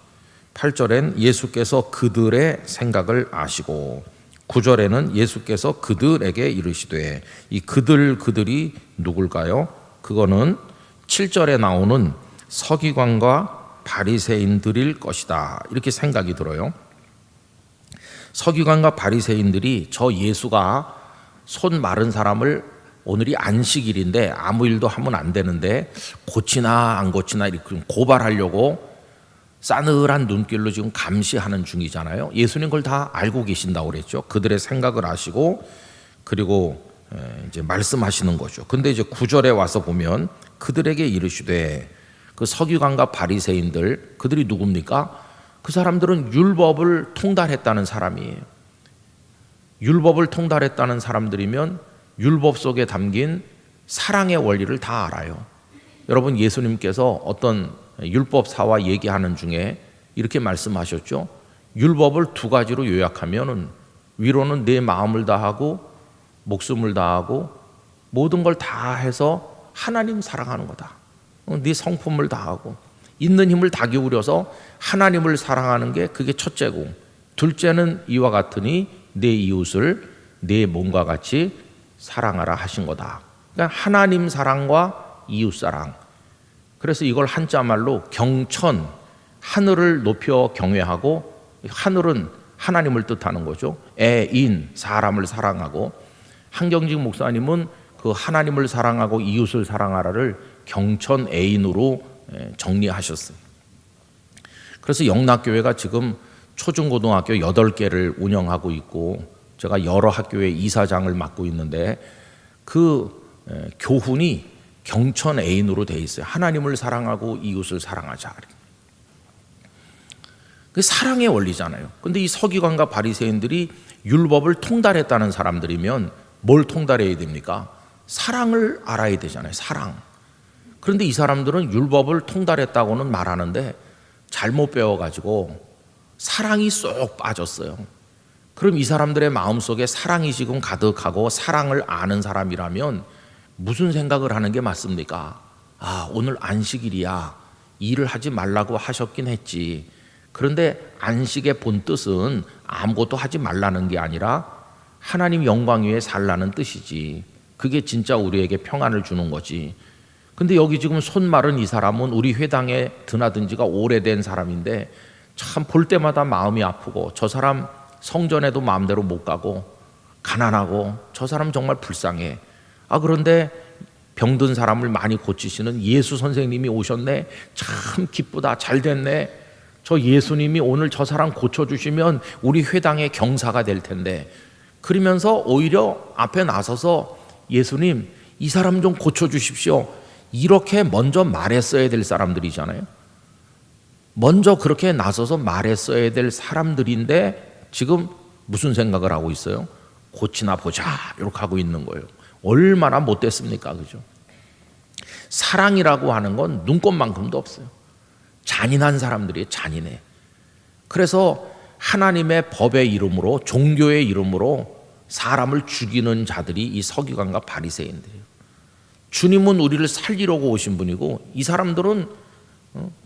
Speaker 1: 8절엔 예수께서 그들의 생각을 아시고 9절에는 예수께서 그들에게 이르시되, 이 그들이 누굴까요? 그거는 7절에 나오는 서기관과 바리새인들일 것이다, 이렇게 생각이 들어요. 서기관과 바리새인들이 저 예수가 손 마른 사람을 오늘이 안식일인데 아무 일도 하면 안 되는데 고치나 안 고치나 이렇게 고발하려고 싸늘한 눈길로 지금 감시하는 중이잖아요. 예수님 그걸 다 알고 계신다고 그랬죠. 그들의 생각을 아시고 그리고 이제 말씀하시는 거죠. 근데 이제 9절에 와서 보면 그들에게 이르시되, 그 서기관과 바리새인들, 그들이 누굽니까? 그 사람들은 율법을 통달했다는 사람이에요. 율법을 통달했다는 사람들이면 율법 속에 담긴 사랑의 원리를 다 알아요. 여러분, 예수님께서 어떤 율법사와 얘기하는 중에 이렇게 말씀하셨죠. 율법을 두 가지로 요약하면은, 위로는 내 마음을 다하고 목숨을 다하고 모든 걸 다 해서 하나님 사랑하는 거다. 네 성품을 다하고 있는 힘을 다 기울여서 하나님을 사랑하는 게 그게 첫째고, 둘째는 이와 같으니 내 이웃을 내 몸과 같이 사랑하라 하신 거다. 그러니까 하나님 사랑과 이웃 사랑. 그래서 이걸 한자말로 경천, 하늘을 높여 경외하고, 하늘은 하나님을 뜻하는 거죠. 애인, 사람을 사랑하고, 한경직 목사님은 그 하나님을 사랑하고 이웃을 사랑하라를 경천 애인으로 정리하셨어요. 그래서 영락교회가 지금 초중고등학교 8개를 운영하고 있고, 제가 여러 학교의 이사장을 맡고 있는데 그 교훈이 경천 애인으로 돼 있어요. 하나님을 사랑하고 이웃을 사랑하자. 그 사랑의 원리잖아요. 근데 이 서기관과 바리새인들이 율법을 통달했다는 사람들이면 뭘 통달해야 됩니까? 사랑을 알아야 되잖아요. 사랑. 그런데 이 사람들은 율법을 통달했다고는 말하는데 잘못 배워가지고 사랑이 쏙 빠졌어요. 그럼 이 사람들의 마음속에 사랑이 지금 가득하고 사랑을 아는 사람이라면 무슨 생각을 하는 게 맞습니까? 아, 오늘 안식일이야. 일을 하지 말라고 하셨긴 했지. 그런데 안식의 본 뜻은 아무것도 하지 말라는 게 아니라 하나님 영광 위에 살라는 뜻이지. 그게 진짜 우리에게 평안을 주는 거지. 근데 여기 지금 손 마른 이 사람은 우리 회당에 드나든 지가 오래된 사람인데 참 볼 때마다 마음이 아프고, 저 사람 성전에도 마음대로 못 가고 가난하고 저 사람 정말 불쌍해. 아, 그런데 병든 사람을 많이 고치시는 예수 선생님이 오셨네. 참 기쁘다. 잘 됐네. 저 예수님이 오늘 저 사람 고쳐주시면 우리 회당의 경사가 될 텐데. 그러면서 오히려 앞에 나서서 예수님 이 사람 좀 고쳐주십시오, 이렇게 먼저 말했어야 될 사람들이잖아요. 먼저 그렇게 나서서 말했어야 될 사람들인데 지금 무슨 생각을 하고 있어요? 고치나 보자 이렇게 하고 있는 거예요. 얼마나 못됐습니까? 그죠? 사랑이라고 하는 건 눈꼽만큼도 없어요. 잔인한 사람들이 잔인해. 그래서 하나님의 법의 이름으로, 종교의 이름으로 사람을 죽이는 자들이 이 서기관과 바리새인들이에요. 주님은 우리를 살리려고 오신 분이고 이 사람들은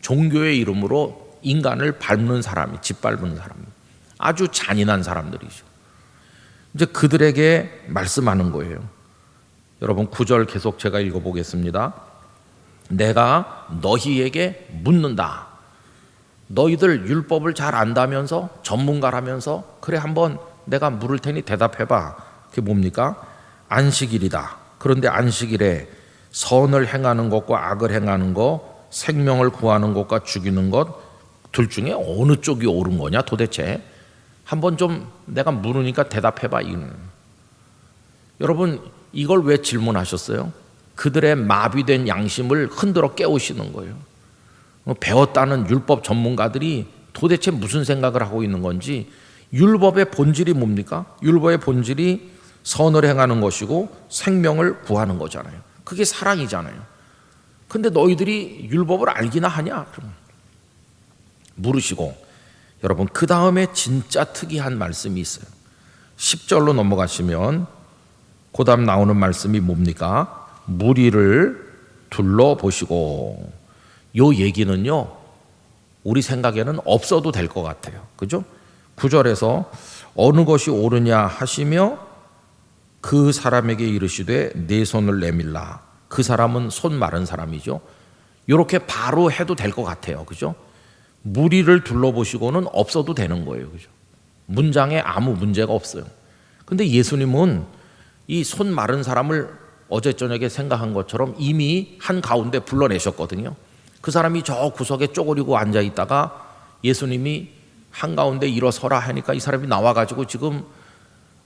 Speaker 1: 종교의 이름으로 인간을 밟는 사람이, 짓밟는 사람이, 아주 잔인한 사람들이죠. 이제 그들에게 말씀하는 거예요. 여러분 9절 계속 제가 읽어보겠습니다. 내가 너희에게 묻는다. 너희들 율법을 잘 안다면서, 전문가라면서, 그래 한번 내가 물을 테니 대답해봐. 그게 뭡니까? 안식일이다. 그런데 안식일에 선을 행하는 것과 악을 행하는 것, 생명을 구하는 것과 죽이는 것, 둘 중에 어느 쪽이 옳은 거냐 도대체? 한번 좀 내가 물으니까 대답해봐. 여러분 이걸 왜 질문하셨어요? 그들의 마비된 양심을 흔들어 깨우시는 거예요. 배웠다는 율법 전문가들이 도대체 무슨 생각을 하고 있는 건지. 율법의 본질이 뭡니까? 율법의 본질이 선을 행하는 것이고 생명을 구하는 거잖아요. 그게 사랑이잖아요. 근데 너희들이 율법을 알기나 하냐? 물으시고, 여러분 그 다음에 진짜 특이한 말씀이 있어요. 10절로 넘어가시면 그 다음 나오는 말씀이 뭡니까? 무리를 둘러보시고. 요 얘기는요, 우리 생각에는 없어도 될 것 같아요. 그죠? 9절에서 어느 것이 옳으냐 하시며 그 사람에게 이르시되 네 손을 내밀라. 그 사람은 손 마른 사람이죠. 이렇게 바로 해도 될 것 같아요. 그죠? 무리를 둘러보시고는 없어도 되는 거예요. 그죠? 문장에 아무 문제가 없어요. 근데 예수님은 이 손 마른 사람을 어제 저녁에 생각한 것처럼 이미 한 가운데 불러내셨거든요. 그 사람이 저 구석에 쪼그리고 앉아 있다가 예수님이 한 가운데 일어서라 하니까 이 사람이 나와가지고 지금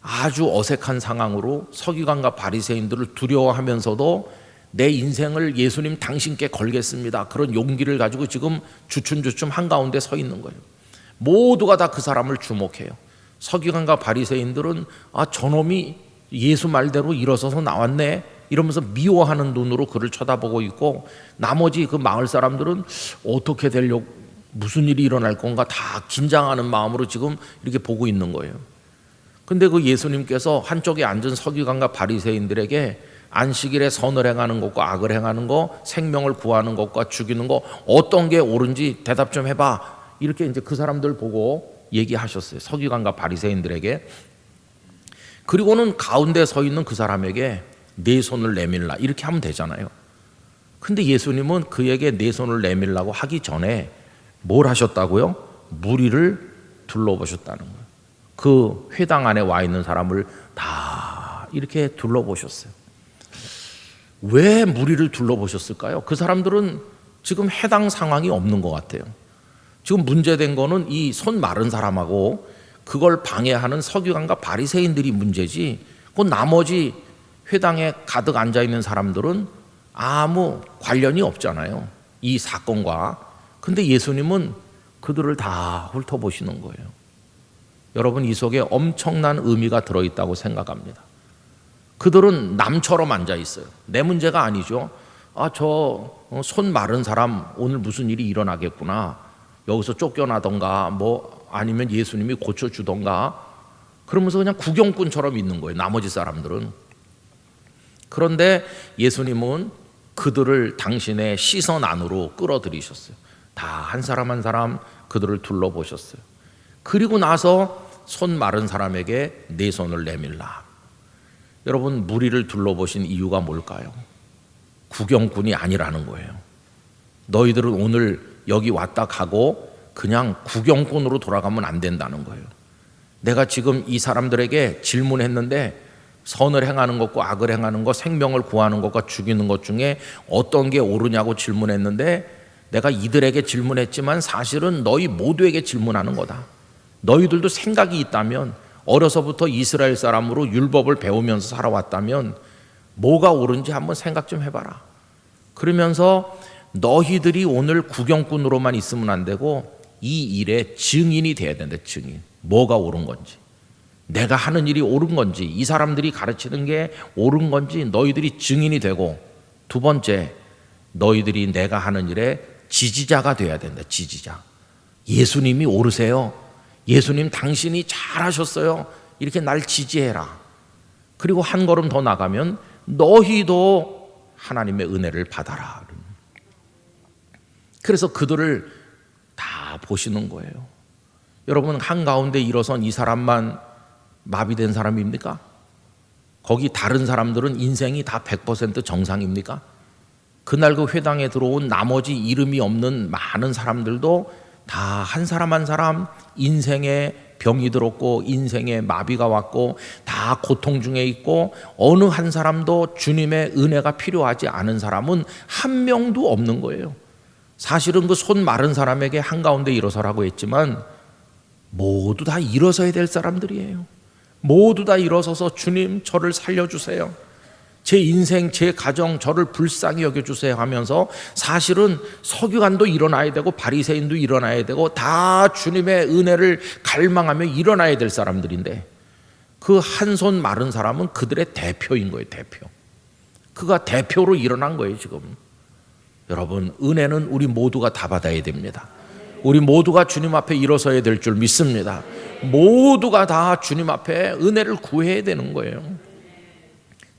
Speaker 1: 아주 어색한 상황으로 서기관과 바리새인들을 두려워하면서도 내 인생을 예수님 당신께 걸겠습니다. 그런 용기를 가지고 지금 주춤주춤 한가운데 서 있는 거예요. 모두가 다 그 사람을 주목해요. 서기관과 바리새인들은 저놈이 예수 말대로 일어서서 나왔네 이러면서 미워하는 눈으로 그를 쳐다보고 있고, 나머지 그 마을 사람들은 어떻게 되려고, 무슨 일이 일어날 건가 다 긴장하는 마음으로 지금 이렇게 보고 있는 거예요. 근데 그 예수님께서 한쪽에 앉은 서기관과 바리새인들에게 안식일에 선을 행하는 것과 악을 행하는 것, 생명을 구하는 것과 죽이는 것 어떤 게 옳은지 대답 좀 해봐. 이렇게 이제 그 사람들 보고 얘기하셨어요. 서기관과 바리새인들에게. 그리고는 가운데 서 있는 그 사람에게 네 손을 내밀라 이렇게 하면 되잖아요. 근데 예수님은 그에게 네 손을 내밀라고 하기 전에 뭘 하셨다고요? 무리를 둘러보셨다는 거예요. 그 회당 안에 와 있는 사람을 다 이렇게 둘러보셨어요. 왜 무리를 둘러보셨을까요? 그 사람들은 지금 해당 상황이 없는 것 같아요. 지금 문제된 거는 이 손 마른 사람하고 그걸 방해하는 서기관과 바리새인들이 문제지, 그 나머지 회당에 가득 앉아 있는 사람들은 아무 관련이 없잖아요, 이 사건과. 근데 예수님은 그들을 다 훑어보시는 거예요. 여러분, 이 속에 엄청난 의미가 들어있다고 생각합니다. 그들은 남처럼 앉아 있어요. 내 문제가 아니죠. 저 손 마른 사람 오늘 무슨 일이 일어나겠구나, 여기서 쫓겨나던가 뭐 아니면 예수님이 고쳐주던가 그러면서 그냥 구경꾼처럼 있는 거예요, 나머지 사람들은. 그런데 예수님은 그들을 당신의 시선 안으로 끌어들이셨어요. 다 한 사람 한 사람 그들을 둘러보셨어요. 그리고 나서 손 마른 사람에게 네 손을 내밀라. 여러분, 무리를 둘러보신 이유가 뭘까요? 구경꾼이 아니라는 거예요. 너희들은 오늘 여기 왔다 가고 그냥 구경꾼으로 돌아가면 안 된다는 거예요. 내가 지금 이 사람들에게 질문했는데 선을 행하는 것과 악을 행하는 것, 생명을 구하는 것과 죽이는 것 중에 어떤 게 옳으냐고 질문했는데 내가 이들에게 질문했지만 사실은 너희 모두에게 질문하는 거다. 너희들도 생각이 있다면, 어려서부터 이스라엘 사람으로 율법을 배우면서 살아왔다면 뭐가 옳은지 한번 생각 좀 해봐라. 그러면서 너희들이 오늘 구경꾼으로만 있으면 안 되고 이 일의 증인이 돼야 된다. 증인. 뭐가 옳은 건지, 내가 하는 일이 옳은 건지, 이 사람들이 가르치는 게 옳은 건지 너희들이 증인이 되고, 두 번째, 너희들이 내가 하는 일에 지지자가 돼야 된다. 지지자. 예수님이 옳으세요. 예수님 당신이 잘하셨어요. 이렇게 날 지지해라. 그리고 한 걸음 더 나가면 너희도 하나님의 은혜를 받아라. 그래서 그들을 다 보시는 거예요. 여러분, 한가운데 일어선 이 사람만 마비된 사람입니까? 거기 다른 사람들은 인생이 다 100% 정상입니까? 그날 그 회당에 들어온 나머지 이름이 없는 많은 사람들도 다 한 사람 한 사람 인생에 병이 들었고 인생에 마비가 왔고 다 고통 중에 있고, 어느 한 사람도 주님의 은혜가 필요하지 않은 사람은 한 명도 없는 거예요. 사실은 그 손 마른 사람에게 한가운데 일어서라고 했지만 모두 다 일어서야 될 사람들이에요. 모두 다 일어서서 주님 저를 살려주세요, 제 인생 제 가정 저를 불쌍히 여겨주세요 하면서, 사실은 서기관도 일어나야 되고 바리새인도 일어나야 되고 다 주님의 은혜를 갈망하며 일어나야 될 사람들인데, 그 한 손 마른 사람은 그들의 대표인 거예요. 대표. 그가 대표로 일어난 거예요 지금. 여러분, 은혜는 우리 모두가 다 받아야 됩니다. 우리 모두가 주님 앞에 일어서야 될 줄 믿습니다. 모두가 다 주님 앞에 은혜를 구해야 되는 거예요.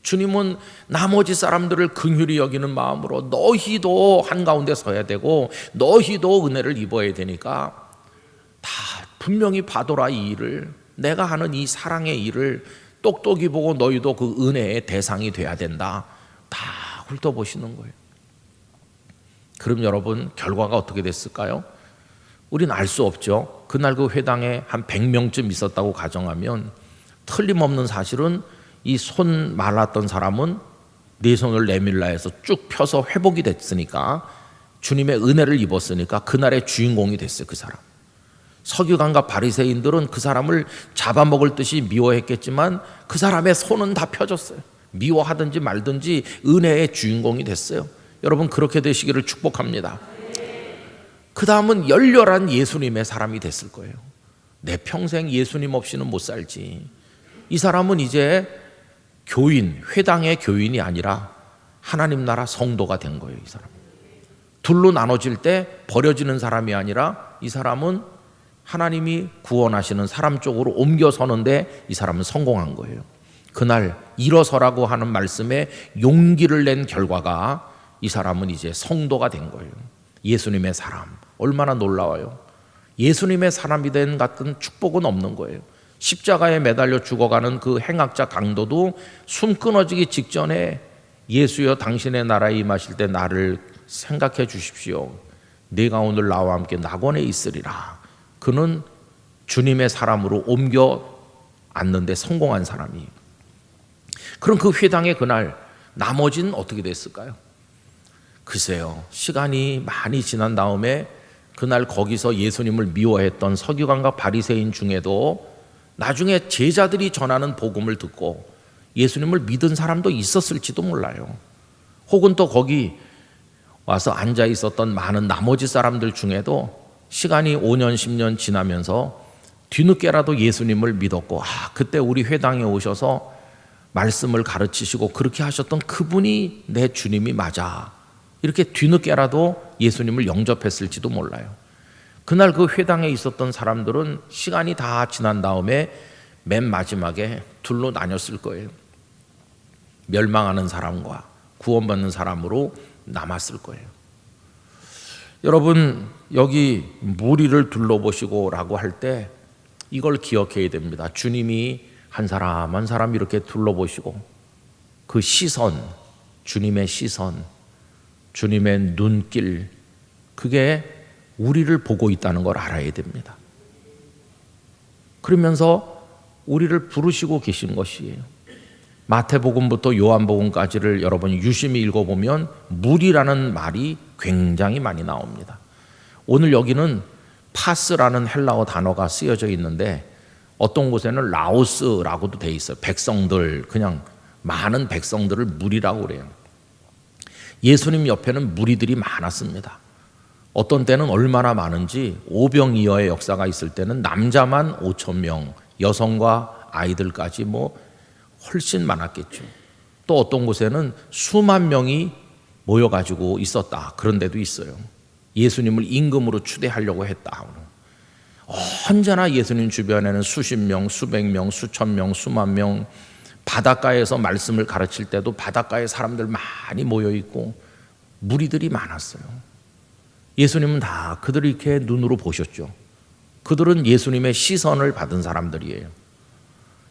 Speaker 1: 주님은 나머지 사람들을 긍휼히 여기는 마음으로 너희도 한가운데 서야 되고 너희도 은혜를 입어야 되니까 다 분명히 봐둬라. 이 일을, 내가 하는 이 사랑의 일을 똑똑히 보고 너희도 그 은혜의 대상이 돼야 된다. 다 훑어보시는 거예요. 그럼 여러분, 결과가 어떻게 됐을까요? 우린 알 수 없죠. 그날 그 회당에 한 100명쯤 있었다고 가정하면 틀림없는 사실은 이 손 말랐던 사람은 네 손을 내밀라 해서 쭉 펴서 회복이 됐으니까, 주님의 은혜를 입었으니까 그날의 주인공이 됐어요. 그 사람. 서기관과 바리새인들은 그 사람을 잡아먹을 듯이 미워했겠지만 그 사람의 손은 다 펴졌어요. 미워하든지 말든지 은혜의 주인공이 됐어요. 여러분, 그렇게 되시기를 축복합니다. 그 다음은 열렬한 예수님의 사람이 됐을 거예요. 내 평생 예수님 없이는 못 살지. 이 사람은 이제 교인, 회당의 교인이 아니라 하나님 나라 성도가 된 거예요. 이 사람 둘로 나눠질 때 버려지는 사람이 아니라 이 사람은 하나님이 구원하시는 사람 쪽으로 옮겨서는데 이 사람은 성공한 거예요. 그날 일어서라고 하는 말씀에 용기를 낸 결과가 이 사람은 이제 성도가 된 거예요. 예수님의 사람, 얼마나 놀라워요. 예수님의 사람이 된 같은 축복은 없는 거예요. 십자가에 매달려 죽어가는 그 행악자 강도도 숨 끊어지기 직전에 예수여 당신의 나라에 임하실 때 나를 생각해 주십시오. 내가 오늘 나와 함께 낙원에 있으리라. 그는 주님의 사람으로 옮겨 앉는데 성공한 사람이. 그럼 그 회당의 그날 나머지는 어떻게 됐을까요? 글쎄요, 시간이 많이 지난 다음에 그날 거기서 예수님을 미워했던 서기관과 바리새인 중에도 나중에 제자들이 전하는 복음을 듣고 예수님을 믿은 사람도 있었을지도 몰라요. 혹은 또 거기 와서 앉아 있었던 많은 나머지 사람들 중에도 시간이 5년 10년 지나면서 뒤늦게라도 예수님을 믿었고, 그때 우리 회당에 오셔서 말씀을 가르치시고 그렇게 하셨던 그분이 내 주님이 맞아, 이렇게 뒤늦게라도 예수님을 영접했을지도 몰라요. 그날 그 회당에 있었던 사람들은 시간이 다 지난 다음에 맨 마지막에 둘로 나뉘었을 거예요. 멸망하는 사람과 구원받는 사람으로 남았을 거예요. 여러분, 여기 무리를 둘러보시고 라고 할 때 이걸 기억해야 됩니다. 주님이 한 사람 한 사람 이렇게 둘러보시고 그 시선, 주님의 시선, 주님의 눈길, 그게 우리를 보고 있다는 걸 알아야 됩니다. 그러면서 우리를 부르시고 계신 것이에요. 마태복음부터 요한복음까지를 여러분이 유심히 읽어보면 무리라는 말이 굉장히 많이 나옵니다. 오늘 여기는 파스라는 헬라어 단어가 쓰여져 있는데 어떤 곳에는 라오스라고도 돼 있어요. 백성들, 그냥 많은 백성들을 무리라고 그래요. 예수님 옆에는 무리들이 많았습니다. 어떤 때는 얼마나 많은지 오병이어의 역사가 있을 때는 남자만 5,000명, 여성과 아이들까지 훨씬 많았겠죠. 또 어떤 곳에는 수만 명이 모여가지고 있었다, 그런 데도 있어요. 예수님을 임금으로 추대하려고 했다. 언제나 예수님 주변에는 수십 명, 수백 명, 수천 명, 수만 명, 바닷가에서 말씀을 가르칠 때도 바닷가에 사람들 많이 모여 있고 무리들이 많았어요. 예수님은 다 그들을 이렇게 눈으로 보셨죠. 그들은 예수님의 시선을 받은 사람들이에요.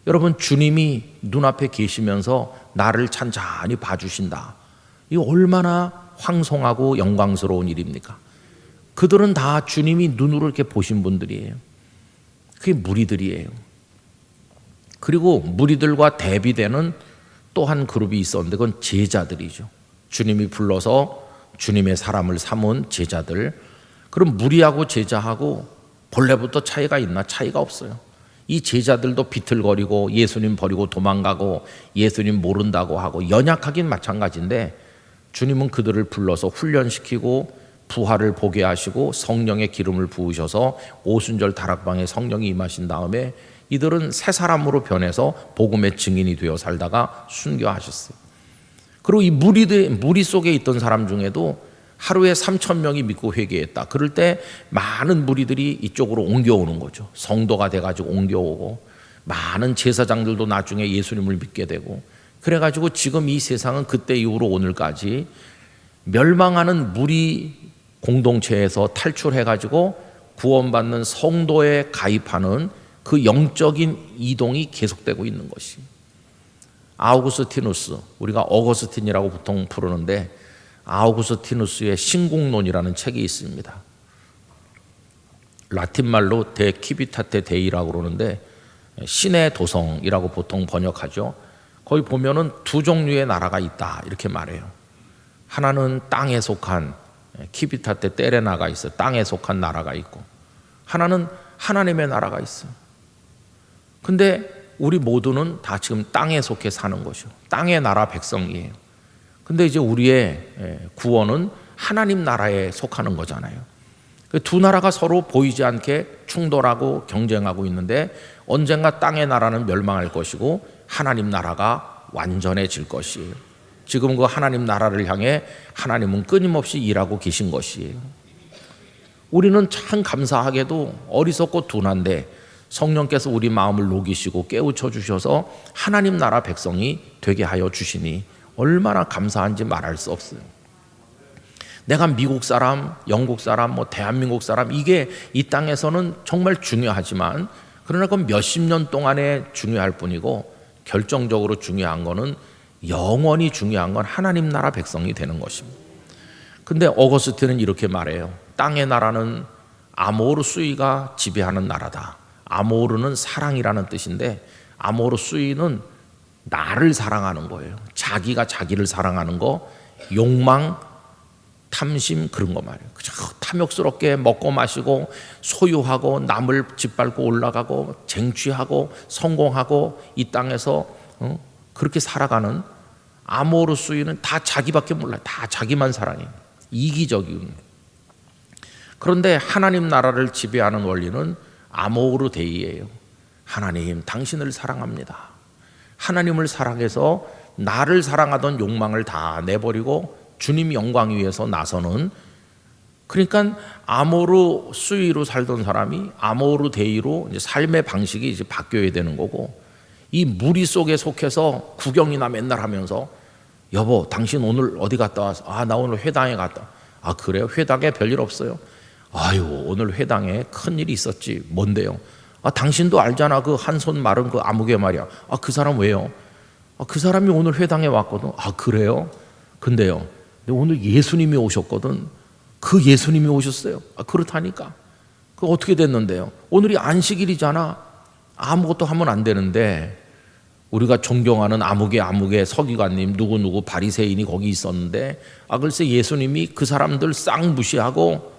Speaker 1: 여러분, 주님이 눈앞에 계시면서 나를 찬찬히 봐주신다. 이 얼마나 황송하고 영광스러운 일입니까? 그들은 다 주님이 눈으로 이렇게 보신 분들이에요. 그게 무리들이에요. 그리고 무리들과 대비되는 또 한 그룹이 있었는데 그건 제자들이죠. 주님이 불러서 주님의 사람을 삼은 제자들. 그럼 무리하고 제자하고 본래부터 차이가 있나? 차이가 없어요. 이 제자들도 비틀거리고 예수님 버리고 도망가고 예수님 모른다고 하고 연약하긴 마찬가지인데 주님은 그들을 불러서 훈련시키고 부활을 보게 하시고 성령의 기름을 부으셔서 오순절 다락방에 성령이 임하신 다음에 이들은 새 사람으로 변해서 복음의 증인이 되어 살다가 순교하셨어요. 그리고 이 무리 속에 있던 사람 중에도 하루에 3,000명이 믿고 회개했다. 그럴 때 많은 무리들이 이쪽으로 옮겨오는 거죠. 성도가 돼가지고 옮겨오고 많은 제사장들도 나중에 예수님을 믿게 되고 그래가지고 지금 이 세상은 그때 이후로 오늘까지 멸망하는 무리 공동체에서 탈출해가지고 구원받는 성도에 가입하는 그 영적인 이동이 계속되고 있는 것이, 아우구스티누스, 우리가 어거스틴이라고 보통 부르는데 아우구스티누스의 신국론이라는 책이 있습니다. 라틴말로 데 키비타테 데이라고 그러는데 신의 도성이라고 보통 번역하죠. 거기 보면은 두 종류의 나라가 있다 이렇게 말해요. 하나는 땅에 속한 키비타테 테레나가 있어요. 땅에 속한 나라가 있고, 하나는 하나님의 나라가 있어요. 근데 우리 모두는 다 지금 땅에 속해 사는 것이요, 땅의 나라 백성이에요. 근데 이제 우리의 구원은 하나님 나라에 속하는 거잖아요. 두 나라가 서로 보이지 않게 충돌하고 경쟁하고 있는데 언젠가 땅의 나라는 멸망할 것이고 하나님 나라가 완전해질 것이에요. 지금 그 하나님 나라를 향해 하나님은 끊임없이 일하고 계신 것이에요. 우리는 참 감사하게도 어리석고 둔한데 성령께서 우리 마음을 녹이시고 깨우쳐 주셔서 하나님 나라 백성이 되게 하여 주시니 얼마나 감사한지 말할 수 없어요. 내가 미국 사람, 영국 사람, 대한민국 사람, 이게 이 땅에서는 정말 중요하지만 그러나 그건 몇십 년 동안에 중요할 뿐이고 결정적으로 중요한 거는, 영원히 중요한 건 하나님 나라 백성이 되는 것입니다. 근데 어거스틴은 이렇게 말해요. 땅의 나라는 아모르 수이가 지배하는 나라다. 아모르는 사랑이라는 뜻인데 아모르 수이는 나를 사랑하는 거예요. 자기가 자기를 사랑하는 거, 욕망, 탐심, 그런 거 말이에요. 그저 탐욕스럽게 먹고 마시고 소유하고 남을 짓밟고 올라가고 쟁취하고 성공하고 이 땅에서 그렇게 살아가는 아모르 수이는 다 자기밖에 몰라요. 다 자기만 사랑해요. 이기적인. 그런데 하나님 나라를 지배하는 원리는 아모르 데이예요. 하나님, 당신을 사랑합니다. 하나님을 사랑해서 나를 사랑하던 욕망을 다 내버리고 주님 영광 위에서 나서는, 그러니까 아모르 수이로 살던 사람이 아모르 데이로 이제 삶의 방식이 이제 바뀌어야 되는 거고, 이 무리 속에 속해서 구경이나 맨날 하면서 여보, 당신 오늘 어디 갔다 왔어? 아, 나 오늘 회당에 갔다. 아, 그래요? 회당에 별일 없어요? 아유, 오늘 회당에 큰일이 있었지. 뭔데요? 아, 당신도 알잖아. 그 한 손 마른 그 아무개 말이야. 아, 그 사람 왜요? 아, 그 사람이 오늘 회당에 왔거든. 아, 그래요? 근데요, 오늘 예수님이 오셨거든. 그 예수님이 오셨어요. 아, 그렇다니까. 그 어떻게 됐는데요? 오늘이 안식일이잖아. 아무것도 하면 안 되는데 우리가 존경하는 아무개 서기관님 누구 바리새인이 거기 있었는데, 아, 글쎄 예수님이 그 사람들 싹 무시하고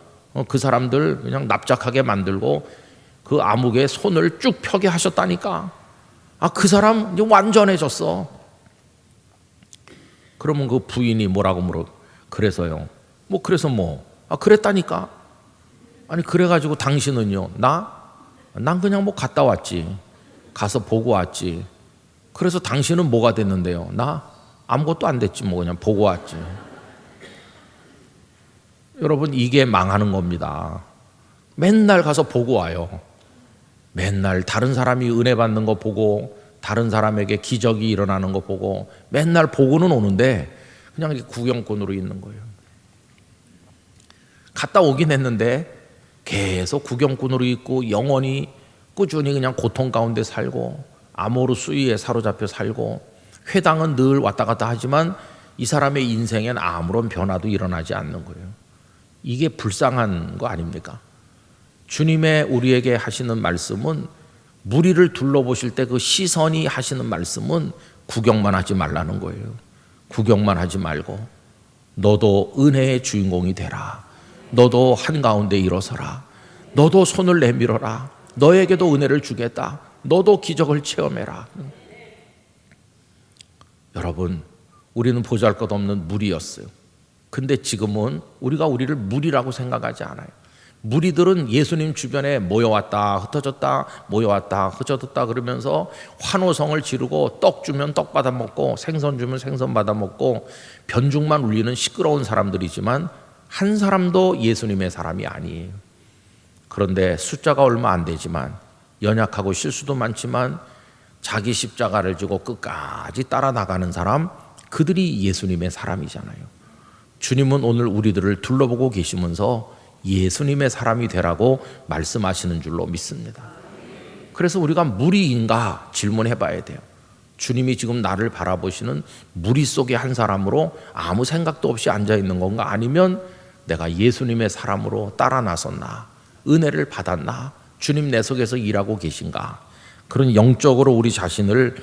Speaker 1: 그 사람들 그냥 납작하게 만들고 그 아무개 손을 쭉 펴게 하셨다니까. 아, 그 사람 이제 완전해졌어. 그러면 그 부인이 뭐라고 물어? 그래서요. 그래서 아, 그랬다니까. 아니, 그래가지고 당신은요? 난 그냥 갔다 왔지. 가서 보고 왔지. 그래서 당신은 뭐가 됐는데요? 나 아무것도 안 됐지. 그냥 보고 왔지. 여러분, 이게 망하는 겁니다. 맨날 가서 보고 와요. 맨날 다른 사람이 은혜 받는 거 보고, 다른 사람에게 기적이 일어나는 거 보고, 맨날 보고는 오는데 그냥 구경꾼으로 있는 거예요. 갔다 오긴 했는데 계속 구경꾼으로 있고 영원히 꾸준히 그냥 고통 가운데 살고 아모르 수이에 사로잡혀 살고, 회당은 늘 왔다 갔다 하지만 이 사람의 인생엔 아무런 변화도 일어나지 않는 거예요. 이게 불쌍한 거 아닙니까? 주님의 우리에게 하시는 말씀은, 무리를 둘러보실 때 그 시선이 하시는 말씀은 구경만 하지 말라는 거예요. 구경만 하지 말고 너도 은혜의 주인공이 되라. 너도 한가운데 일어서라. 너도 손을 내밀어라. 너에게도 은혜를 주겠다. 너도 기적을 체험해라. 여러분, 우리는 보잘것없는 무리였어요. 근데 지금은 우리가 우리를 무리라고 생각하지 않아요. 무리들은 예수님 주변에 모여왔다 흩어졌다 모여왔다 흩어졌다 그러면서 환호성을 지르고, 떡 주면 떡 받아 먹고 생선 주면 생선 받아 먹고 변죽만 울리는 시끄러운 사람들이지만 한 사람도 예수님의 사람이 아니에요. 그런데 숫자가 얼마 안 되지만, 연약하고 실수도 많지만 자기 십자가를 지고 끝까지 따라 나가는 사람, 그들이 예수님의 사람이잖아요. 주님은 오늘 우리들을 둘러보고 계시면서 예수님의 사람이 되라고 말씀하시는 줄로 믿습니다. 그래서 우리가 무리인가 질문해 봐야 돼요. 주님이 지금 나를 바라보시는 무리 속의 한 사람으로 아무 생각도 없이 앉아 있는 건가? 아니면 내가 예수님의 사람으로 따라 나섰나? 은혜를 받았나? 주님 내 속에서 일하고 계신가? 그런 영적으로 우리 자신을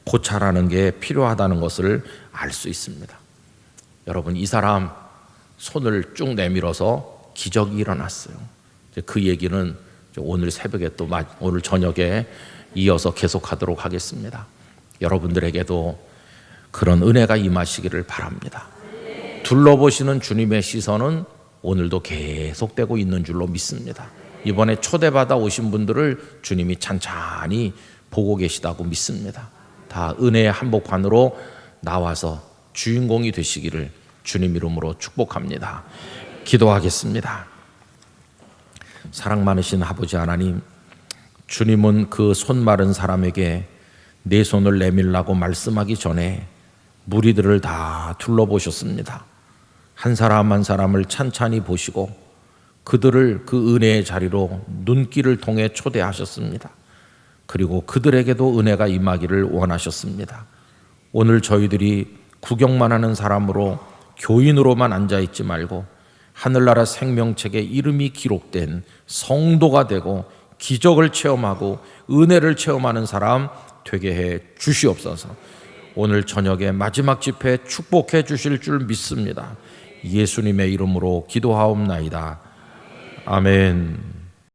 Speaker 1: 고찰하는 게 필요하다는 것을 알 수 있습니다. 여러분, 이 사람 손을 쭉 내밀어서 기적이 일어났어요. 그 얘기는 오늘 새벽에 또 오늘 저녁에 이어서 계속하도록 하겠습니다. 여러분들에게도 그런 은혜가 임하시기를 바랍니다. 둘러보시는 주님의 시선은 오늘도 계속되고 있는 줄로 믿습니다. 이번에 초대받아 오신 분들을 주님이 찬찬히 보고 계시다고 믿습니다. 다 은혜의 한복판으로 나와서 주인공이 되시기를 주님 이름으로 축복합니다. 기도하겠습니다. 사랑 많으신 아버지 하나님, 주님은 그 손 마른 사람에게 내 손을 내밀라고 말씀하기 전에 무리들을 다 둘러보셨습니다. 한 사람 한 사람을 찬찬히 보시고 그들을 그 은혜의 자리로 눈길을 통해 초대하셨습니다. 그리고 그들에게도 은혜가 임하기를 원하셨습니다. 오늘 저희들이 구경만 하는 사람으로 교인으로만 앉아있지 말고 하늘나라 생명책에 이름이 기록된 성도가 되고 기적을 체험하고 은혜를 체험하는 사람 되게 해 주시옵소서. 오늘 저녁에 마지막 집회 축복해 주실 줄 믿습니다. 예수님의 이름으로 기도하옵나이다. 아멘.